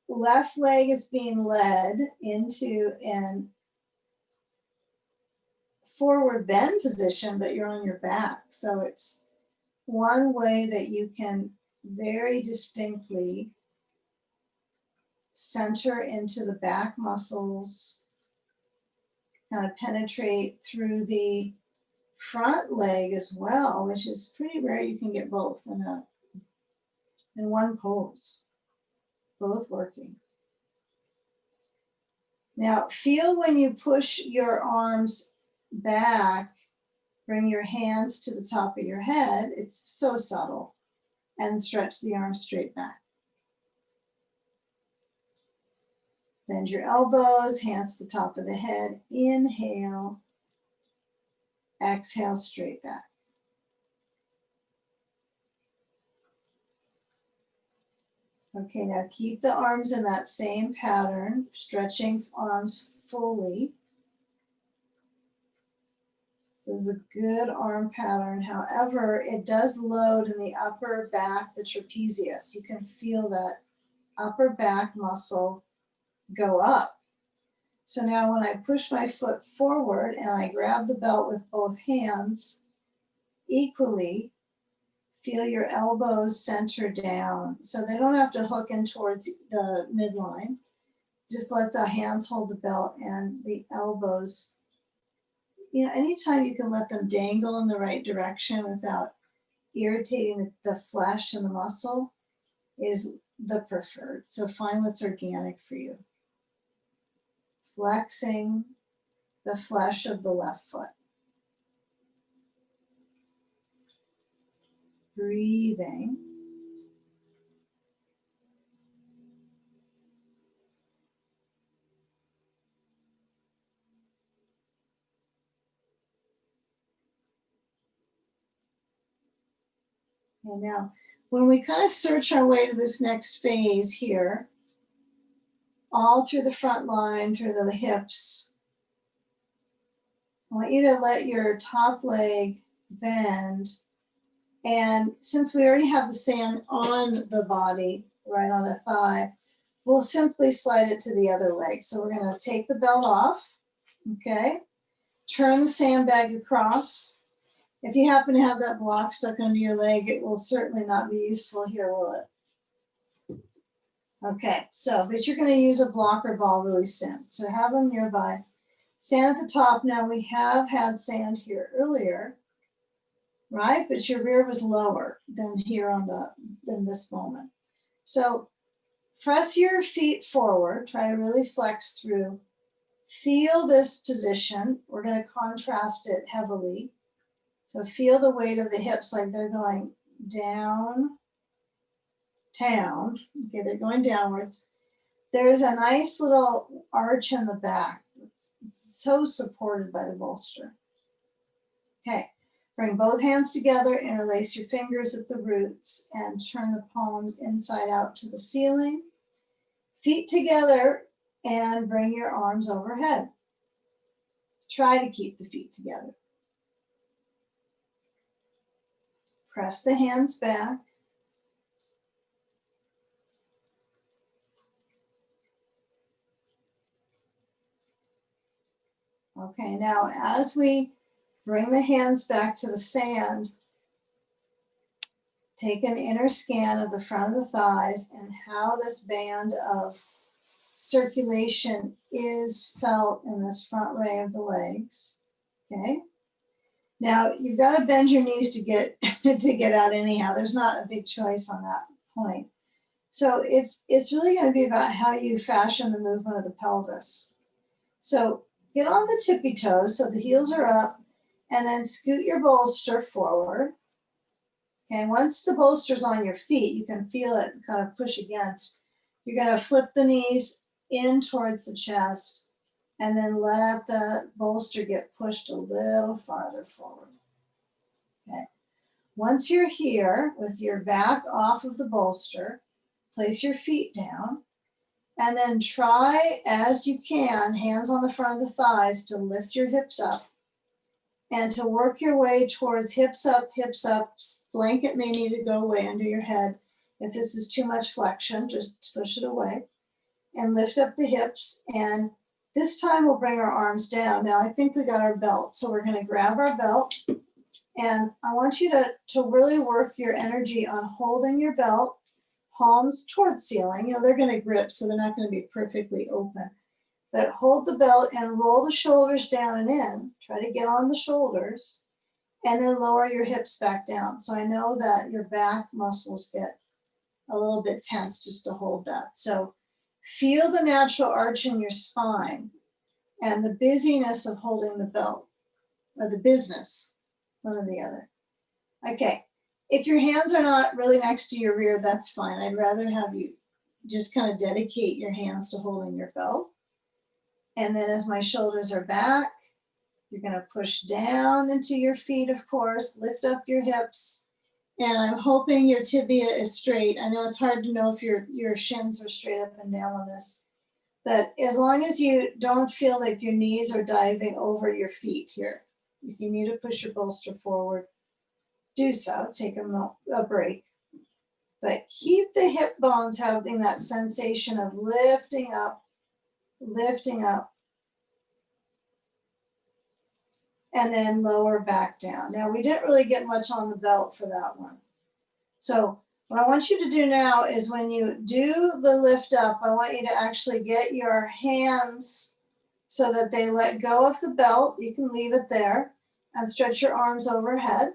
left leg is being led into an forward bend position, but you're on your back. So it's one way that you can very distinctly center into the back muscles, kind of penetrate through the front leg as well, which is pretty rare. You can get both in one pose, both working. Now feel when you push your arms back, bring your hands to the top of your head. It's so subtle. And stretch the arms straight back. Bend your elbows, hands to the top of the head. Inhale. Exhale, straight back. Okay, now keep the arms in that same pattern, stretching arms fully. This is a good arm pattern. However, it does load in the upper back, the trapezius. You can feel that upper back muscle go up. So now when I push my foot forward and I grab the belt with both hands, equally feel your elbows center down. So they don't have to hook in towards the midline. Just let the hands hold the belt and the elbows, anytime you can let them dangle in the right direction without irritating the flesh and the muscle is the preferred. So find what's organic for you. Flexing the flesh of the left foot. Breathing. And now, when we kind of search our way to this next phase here, all through the front line, through the hips, I want you to let your top leg bend. And since we already have the sand on the body, right on the thigh, we'll simply slide it to the other leg. So we're going to take the belt off, okay? Turn the sandbag across. If you happen to have that block stuck under your leg, it will certainly not be useful here, will it? Okay, but you're going to use a blocker ball really soon. So have them nearby. Sand at the top. Now we have had sand here earlier, right? But your rear was lower than here than this moment. So press your feet forward. Try to really flex through. Feel this position. We're going to contrast it heavily. So feel the weight of the hips like they're going down. Okay, they're going downwards. There's a nice little arch in the back. It's so supported by the bolster. Okay, bring both hands together, interlace your fingers at the roots, and turn the palms inside out to the ceiling. Feet together, and bring your arms overhead. Try to keep the feet together. Press the hands back. Okay, now as we bring the hands back to the sand, take an inner scan of the front of the thighs and how this band of circulation is felt in this front ray of the legs. Okay. Now you've got to bend your knees to get to get out anyhow. There's not a big choice on that point. So it's really going to be about how you fashion the movement of the pelvis. So get on the tippy toes so the heels are up, and then scoot your bolster forward. Okay, once the bolster's on your feet, you can feel it kind of push against. You're going to flip the knees in towards the chest and then let the bolster get pushed a little farther forward. Okay. Once you're here with your back off of the bolster, place your feet down and then try as you can, hands on the front of the thighs, to lift your hips up and to work your way towards hips up, hips up. Blanket may need to go away under your head. If this is too much flexion, just push it away and lift up the hips. And this time we'll bring our arms down. Now I think we got our belt, so we're going to grab our belt, and I want you to really work your energy on holding your belt, palms towards ceiling. You know, they're going to grip, so they're not going to be perfectly open. But hold the belt and roll the shoulders down and in. Try to get on the shoulders and then lower your hips back down. So I know that your back muscles get a little bit tense just to hold that. So feel the natural arch in your spine and the busyness of holding the belt, or the business, one or the other. Okay, if your hands are not really next to your rear, that's fine. I'd rather have you just kind of dedicate your hands to holding your belt. And then as my shoulders are back, you're going to push down into your feet, of course, lift up your hips. And I'm hoping your tibia is straight. I know it's hard to know if your shins are straight up and down on this. But as long as you don't feel like your knees are diving over your feet here, if you need to push your bolster forward, do so. Take a break. But keep the hip bones having that sensation of lifting up, and then lower back down. Now, we didn't really get much on the belt for that one. So what I want you to do now is when you do the lift up, I want you to actually get your hands so that they let go of the belt. You can leave it there and stretch your arms overhead,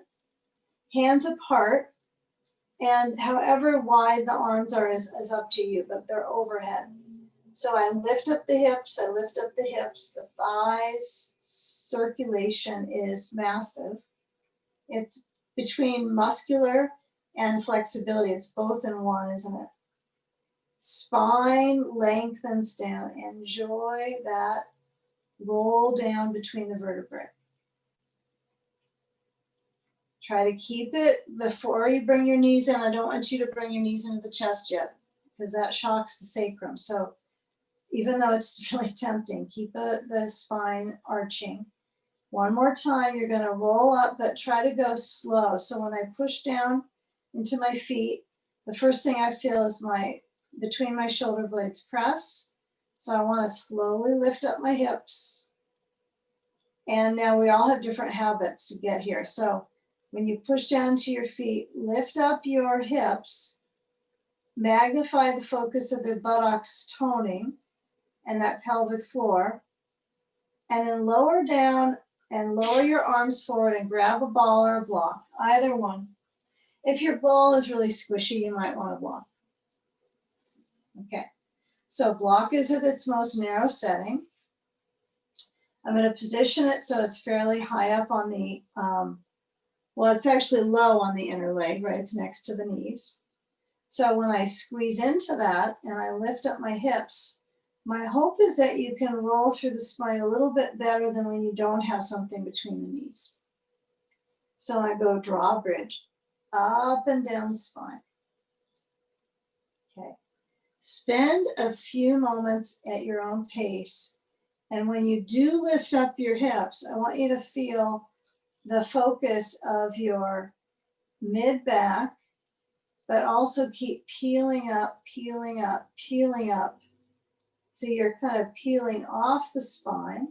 hands apart, and however wide the arms are is up to you, but they're overhead. So I lift up the hips, the thighs circulation is massive. It's between muscular and flexibility. It's both in one, isn't it? Spine lengthens down. Enjoy that roll down between the vertebrae. Try to keep it before you bring your knees in. I don't want you to bring your knees into the chest yet because that shocks the sacrum. So even though it's really tempting, keep the spine arching. One more time, you're going to roll up, but try to go slow. So when I push down into my feet, the first thing I feel is between my shoulder blades press. So I want to slowly lift up my hips. And now we all have different habits to get here. So when you push down to your feet, lift up your hips, magnify the focus of the buttocks toning and that pelvic floor, and then lower down and lower your arms forward and grab a ball or a block, either one. If your ball is really squishy, you might want a block. Okay, so block is at its most narrow setting. I'm going to position it so it's fairly high up on the, well, it's actually low on the inner leg, right? It's next to the knees. So when I squeeze into that and I lift up my hips, my hope is that you can roll through the spine a little bit better than when you don't have something between the knees. So I go drawbridge, up and down the spine. Okay. Spend a few moments at your own pace And when you do lift up your hips, I want you to feel the focus of your mid back, but also keep peeling up, peeling up, peeling up. So you're kind of peeling off the spine.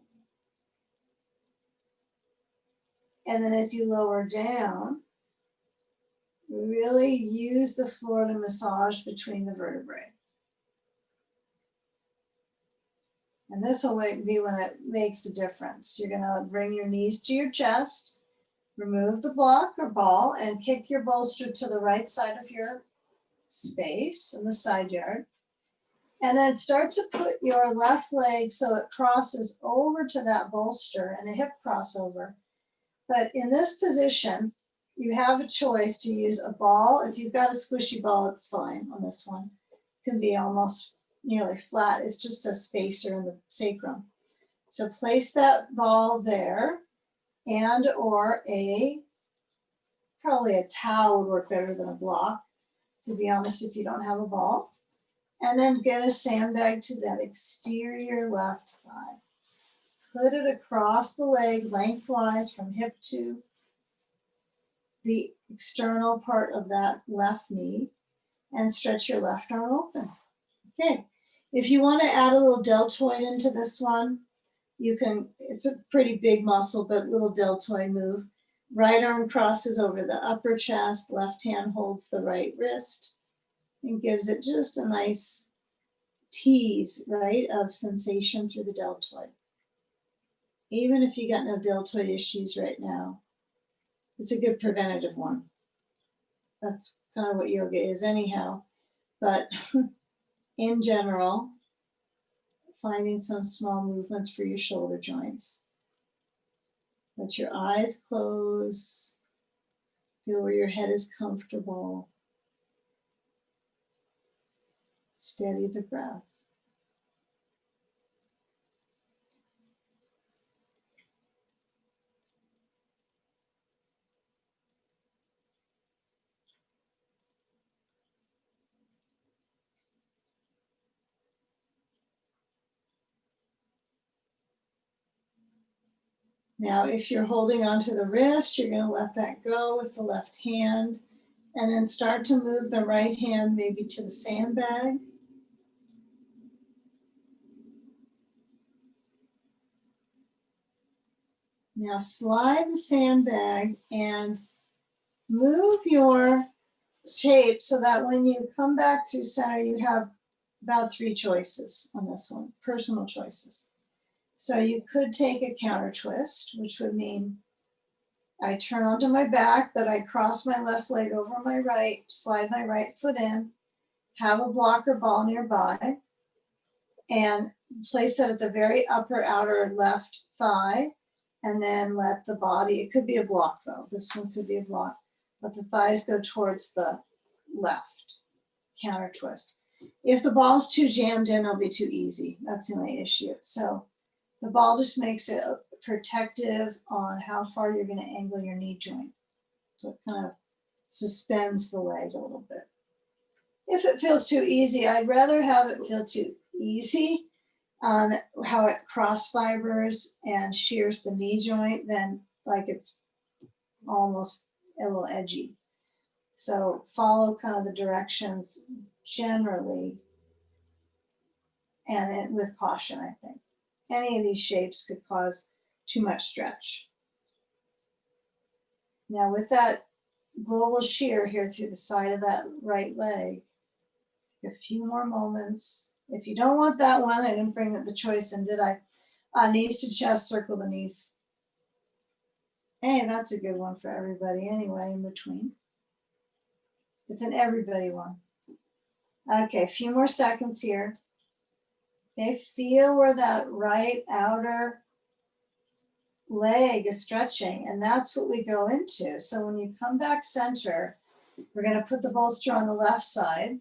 And then as you lower down, really use the floor to massage between the vertebrae. And this will be when it makes a difference. You're gonna bring your knees to your chest, remove the block or ball, and kick your bolster to the right side of your space in the side yard. And then start to put your left leg so it crosses over to that bolster and a hip crossover. But in this position, you have a choice to use a ball. If you've got a squishy ball, it's fine on this one. It can be almost nearly flat. It's just a spacer in the sacrum. So place that ball there, and or probably a towel would work better than a block, to be honest, if you don't have a ball. And then get a sandbag to that exterior left thigh. Put it across the leg lengthwise from hip to the external part of that left knee, and stretch your left arm open. Okay, if you want to add a little deltoid into this one, you can. It's a pretty big muscle, but little deltoid move. Right arm crosses over the upper chest, left hand holds the right wrist and gives it just a nice tease, right, of sensation through the deltoid. Even if you got no deltoid issues right now, it's a good preventative one. That's kind of what yoga is anyhow. But in general, finding some small movements for your shoulder joints. Let your eyes close. Feel where your head is comfortable. Steady the breath. Now, if you're holding onto the wrist, you're going to let that go with the left hand, and then start to move the right hand maybe to the sandbag. Now slide the sandbag and move your shape so that when you come back through center, you have about 3 choices on this one, personal choices. So you could take a counter twist, which would mean I turn onto my back, but I cross my left leg over my right, slide my right foot in, have a blocker ball nearby, and place it at the very upper outer left thigh, and then let the body, it could be a block though, this one could be a block, let the thighs go towards the left, counter twist. If the ball's too jammed in, it'll be too easy. That's the only issue. So the ball just makes it protective on how far you're going to angle your knee joint. So it kind of suspends the leg a little bit. If it feels too easy, I'd rather have it feel too easy on how it cross fibers and shears the knee joint than like it's almost a little edgy. So follow kind of the directions generally, and with caution, I think. Any of these shapes could cause too much stretch. Now with that global shear here through the side of that right leg, a few more moments. If you don't want that one, I didn't bring the choice in, did I? Knees to chest, circle the knees. Hey, that's a good one for everybody anyway, in between. It's an everybody one. Okay, a few more seconds here. Okay, feel where that right outer leg is stretching, and that's what we go into. So when you come back center, we're going to put the bolster on the left side,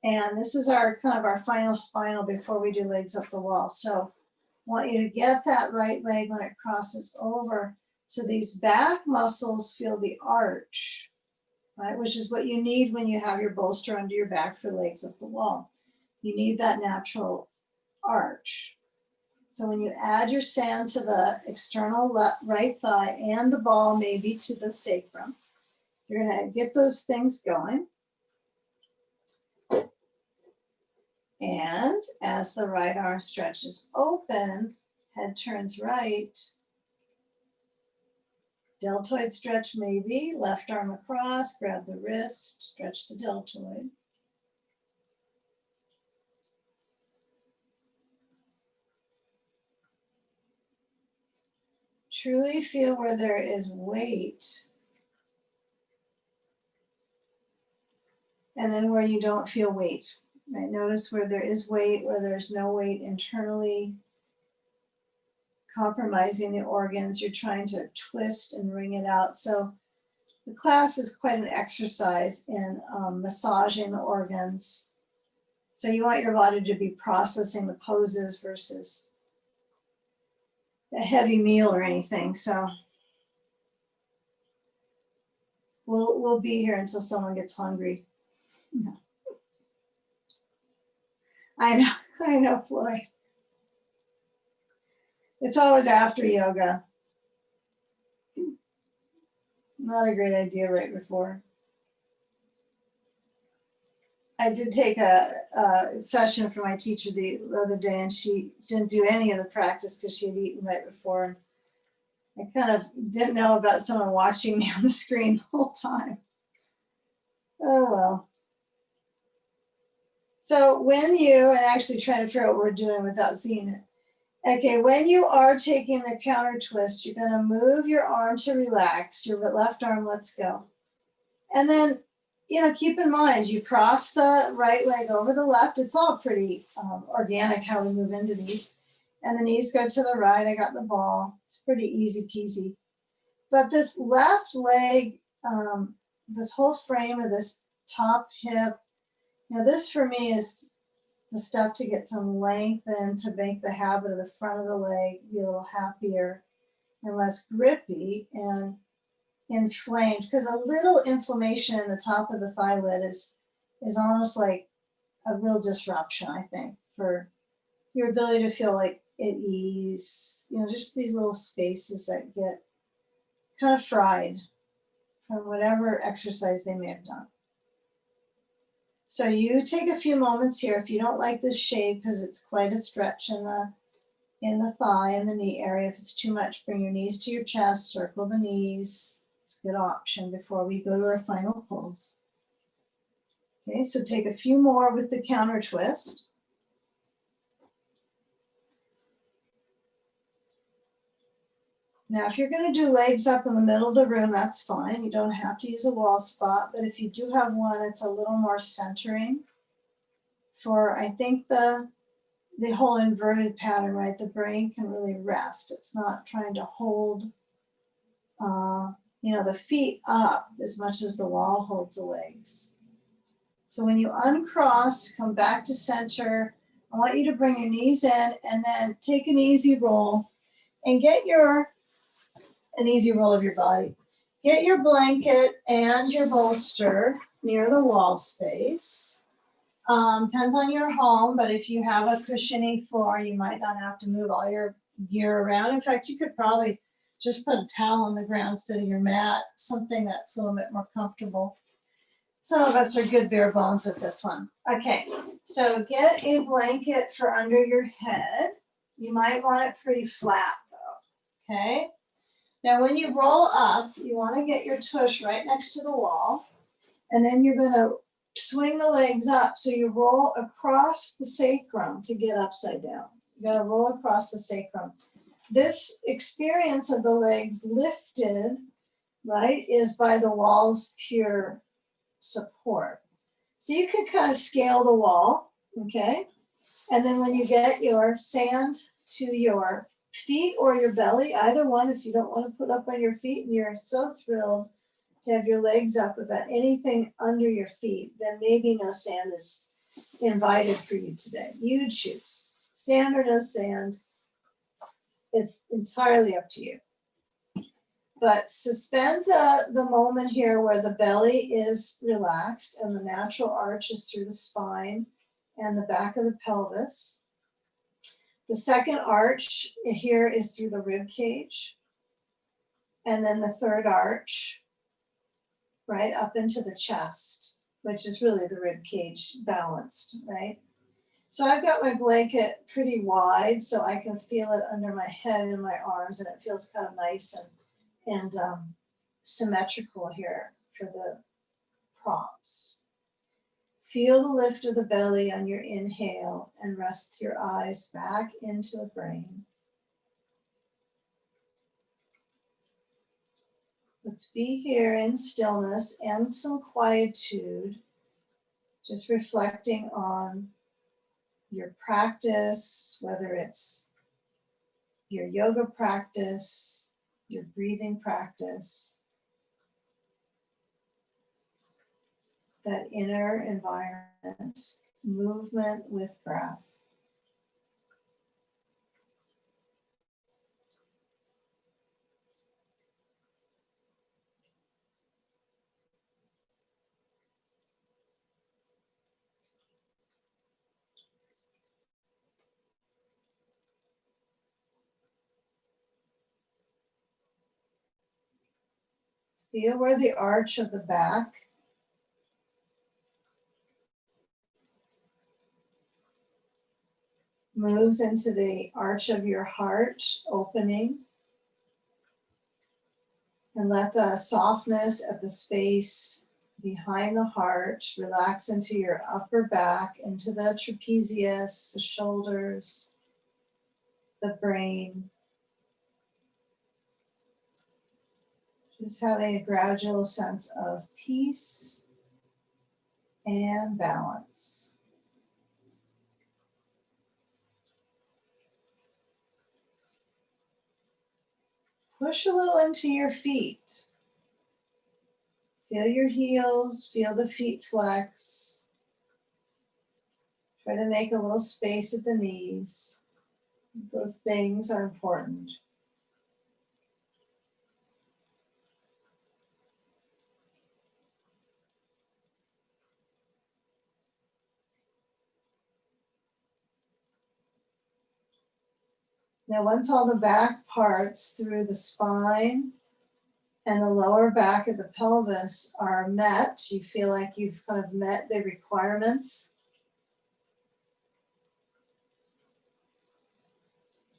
and this is our kind of our final spinal before we do legs up the wall. So I want you to get that right leg when it crosses over, so these back muscles feel the arch, right? Which is what you need when you have your bolster under your back for legs up the wall. You need that natural arch. So when you add your sand to the external right thigh and the ball maybe to the sacrum, you're going to get those things going. And as the right arm stretches open, head turns right, deltoid stretch maybe, left arm across, grab the wrist, stretch the deltoid. Truly feel where there is weight. And then where you don't feel weight. Right? Notice where there is weight, where there's no weight internally, compromising the organs. You're trying to twist and wring it out. So the class is quite an exercise in massaging the organs. So you want your body to be processing the poses versus a heavy meal or anything. So we'll be here until someone gets hungry. No. I know, Floyd. It's always after yoga. Not a great idea right before. I did take a session from my teacher the other day, and she didn't do any of the practice because she had eaten right before. I kind of didn't know about someone watching me on the screen the whole time. Oh, well. So when you, and actually trying to figure out what we're doing without seeing it. Okay, when you are taking the counter twist, you're going to move your arm to relax. Your left arm lets go. And then, keep in mind, you cross the right leg over the left. It's all pretty organic how we move into these. And the knees go to the right. I got the ball. It's pretty easy peasy. But this left leg, this whole frame of this top hip, this for me is the stuff to get some length and to make the habit of the front of the leg be a little happier and less grippy and inflamed, because a little inflammation in the top of the thigh lid is almost like a real disruption, I think, for your ability to feel like at ease, just these little spaces that get kind of fried from whatever exercise they may have done. So you take a few moments here. If you don't like this shape because it's quite a stretch in the thigh and the knee area, if it's too much, bring your knees to your chest, circle the knees. It's a good option before we go to our final pose. Okay, so take a few more with the counter twist. Now, if you're going to do legs up in the middle of the room, that's fine. You don't have to use a wall spot, but if you do have one, it's a little more centering for, I think, the whole inverted pattern, right? The brain can really rest. It's not trying to hold, the feet up as much as the wall holds the legs. So when you uncross, come back to center. I want you to bring your knees in and then take an easy roll and get an easy roll of your body. Get your blanket and your bolster near the wall space. Depends on your home, but if you have a cushioning floor, you might not have to move all your gear around. In fact, you could probably just put a towel on the ground instead of your mat, something that's a little bit more comfortable. Some of us are good bare bones with this one. Okay, so get a blanket for under your head. You might want it pretty flat though, okay? Now when you roll up, you want to get your tush right next to the wall, and then you're going to swing the legs up. So you roll across the sacrum to get upside down. You got to roll across the sacrum. This experience of the legs lifted, right, is by the wall's pure support. So you could kind of scale the wall, okay? And then when you get your sand to your feet or your belly, either one, if you don't want to put up on your feet and you're so thrilled to have your legs up without anything under your feet, then maybe no sand is invited for you today. You choose. Sand or no sand, it's entirely up to you. But suspend the moment here where the belly is relaxed and the natural arch is through the spine and the back of the pelvis. The second arch here is through the rib cage. And then the third arch, right, up into the chest, which is really the rib cage balanced, right? So I've got my blanket pretty wide so I can feel it under my head and my arms, and it feels kind of nice and symmetrical here for the props. Feel the lift of the belly on your inhale and rest your eyes back into the brain. Let's be here in stillness and some quietude, just reflecting on your practice, whether it's your yoga practice, your breathing practice, that inner environment, movement with breath. Feel where the arch of the back moves into the arch of your heart, opening. And let the softness at the space behind the heart relax into your upper back, into the trapezius, the shoulders, the brain. Just having a gradual sense of peace and balance. Push a little into your feet. Feel your heels, feel the feet flex. Try to make a little space at the knees. Those things are important. Now, once all the back parts through the spine and the lower back of the pelvis are met, you feel like you've kind of met the requirements.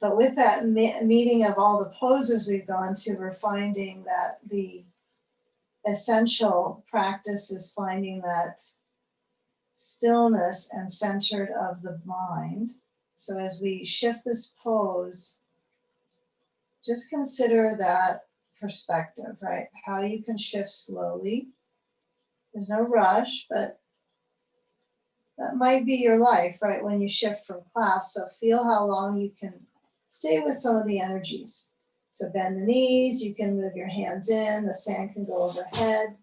But with that meeting of all the poses we've gone to, we're finding that the essential practice is finding that stillness and centered of the mind. So as we shift this pose, just consider that perspective, right? How you can shift slowly. There's no rush, but that might be your life, right? When you shift from class. So feel how long you can stay with some of the energies. So bend the knees, you can move your hands in, the sand can go overhead.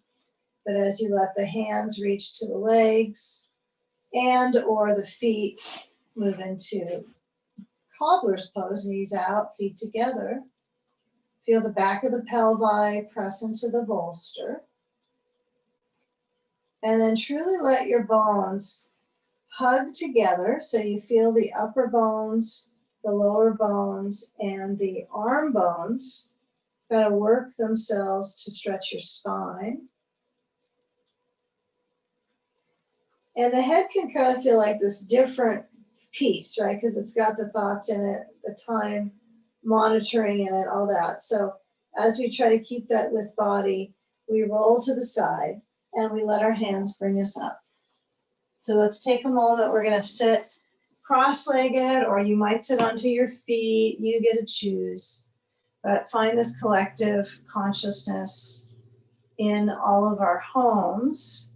But as you let the hands reach to the legs and or the feet move into cobbler's pose, knees out, feet together. Feel the back of the pelvi press into the bolster. And then truly let your bones hug together so you feel the upper bones, the lower bones, and the arm bones kind of work themselves to stretch your spine. And the head can kind of feel like this different piece, right? Because it's got the thoughts in it, the time monitoring in it, all that. So as we try to keep that with body, we roll to the side and we let our hands bring us up. So let's take a moment. We're going to sit cross-legged, or you might sit onto your feet. You get to choose. But find this collective consciousness in all of our homes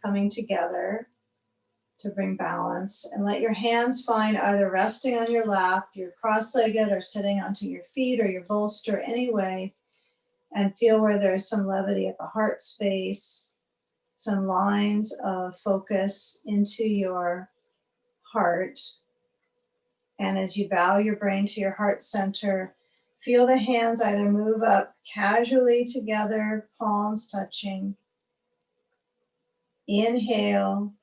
coming together to bring balance. And let your hands find either resting on your lap, you're cross-legged, or sitting onto your feet or your bolster anyway. And feel where there's some levity at the heart space, some lines of focus into your heart. And as you bow your brain to your heart center, feel the hands either move up casually together, palms touching. Inhale,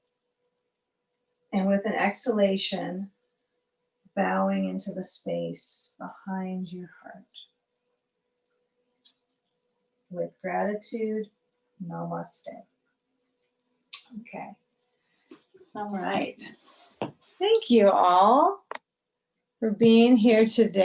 and with an exhalation, bowing into the space behind your heart. With gratitude, namaste. Okay. All right. Thank you all for being here today.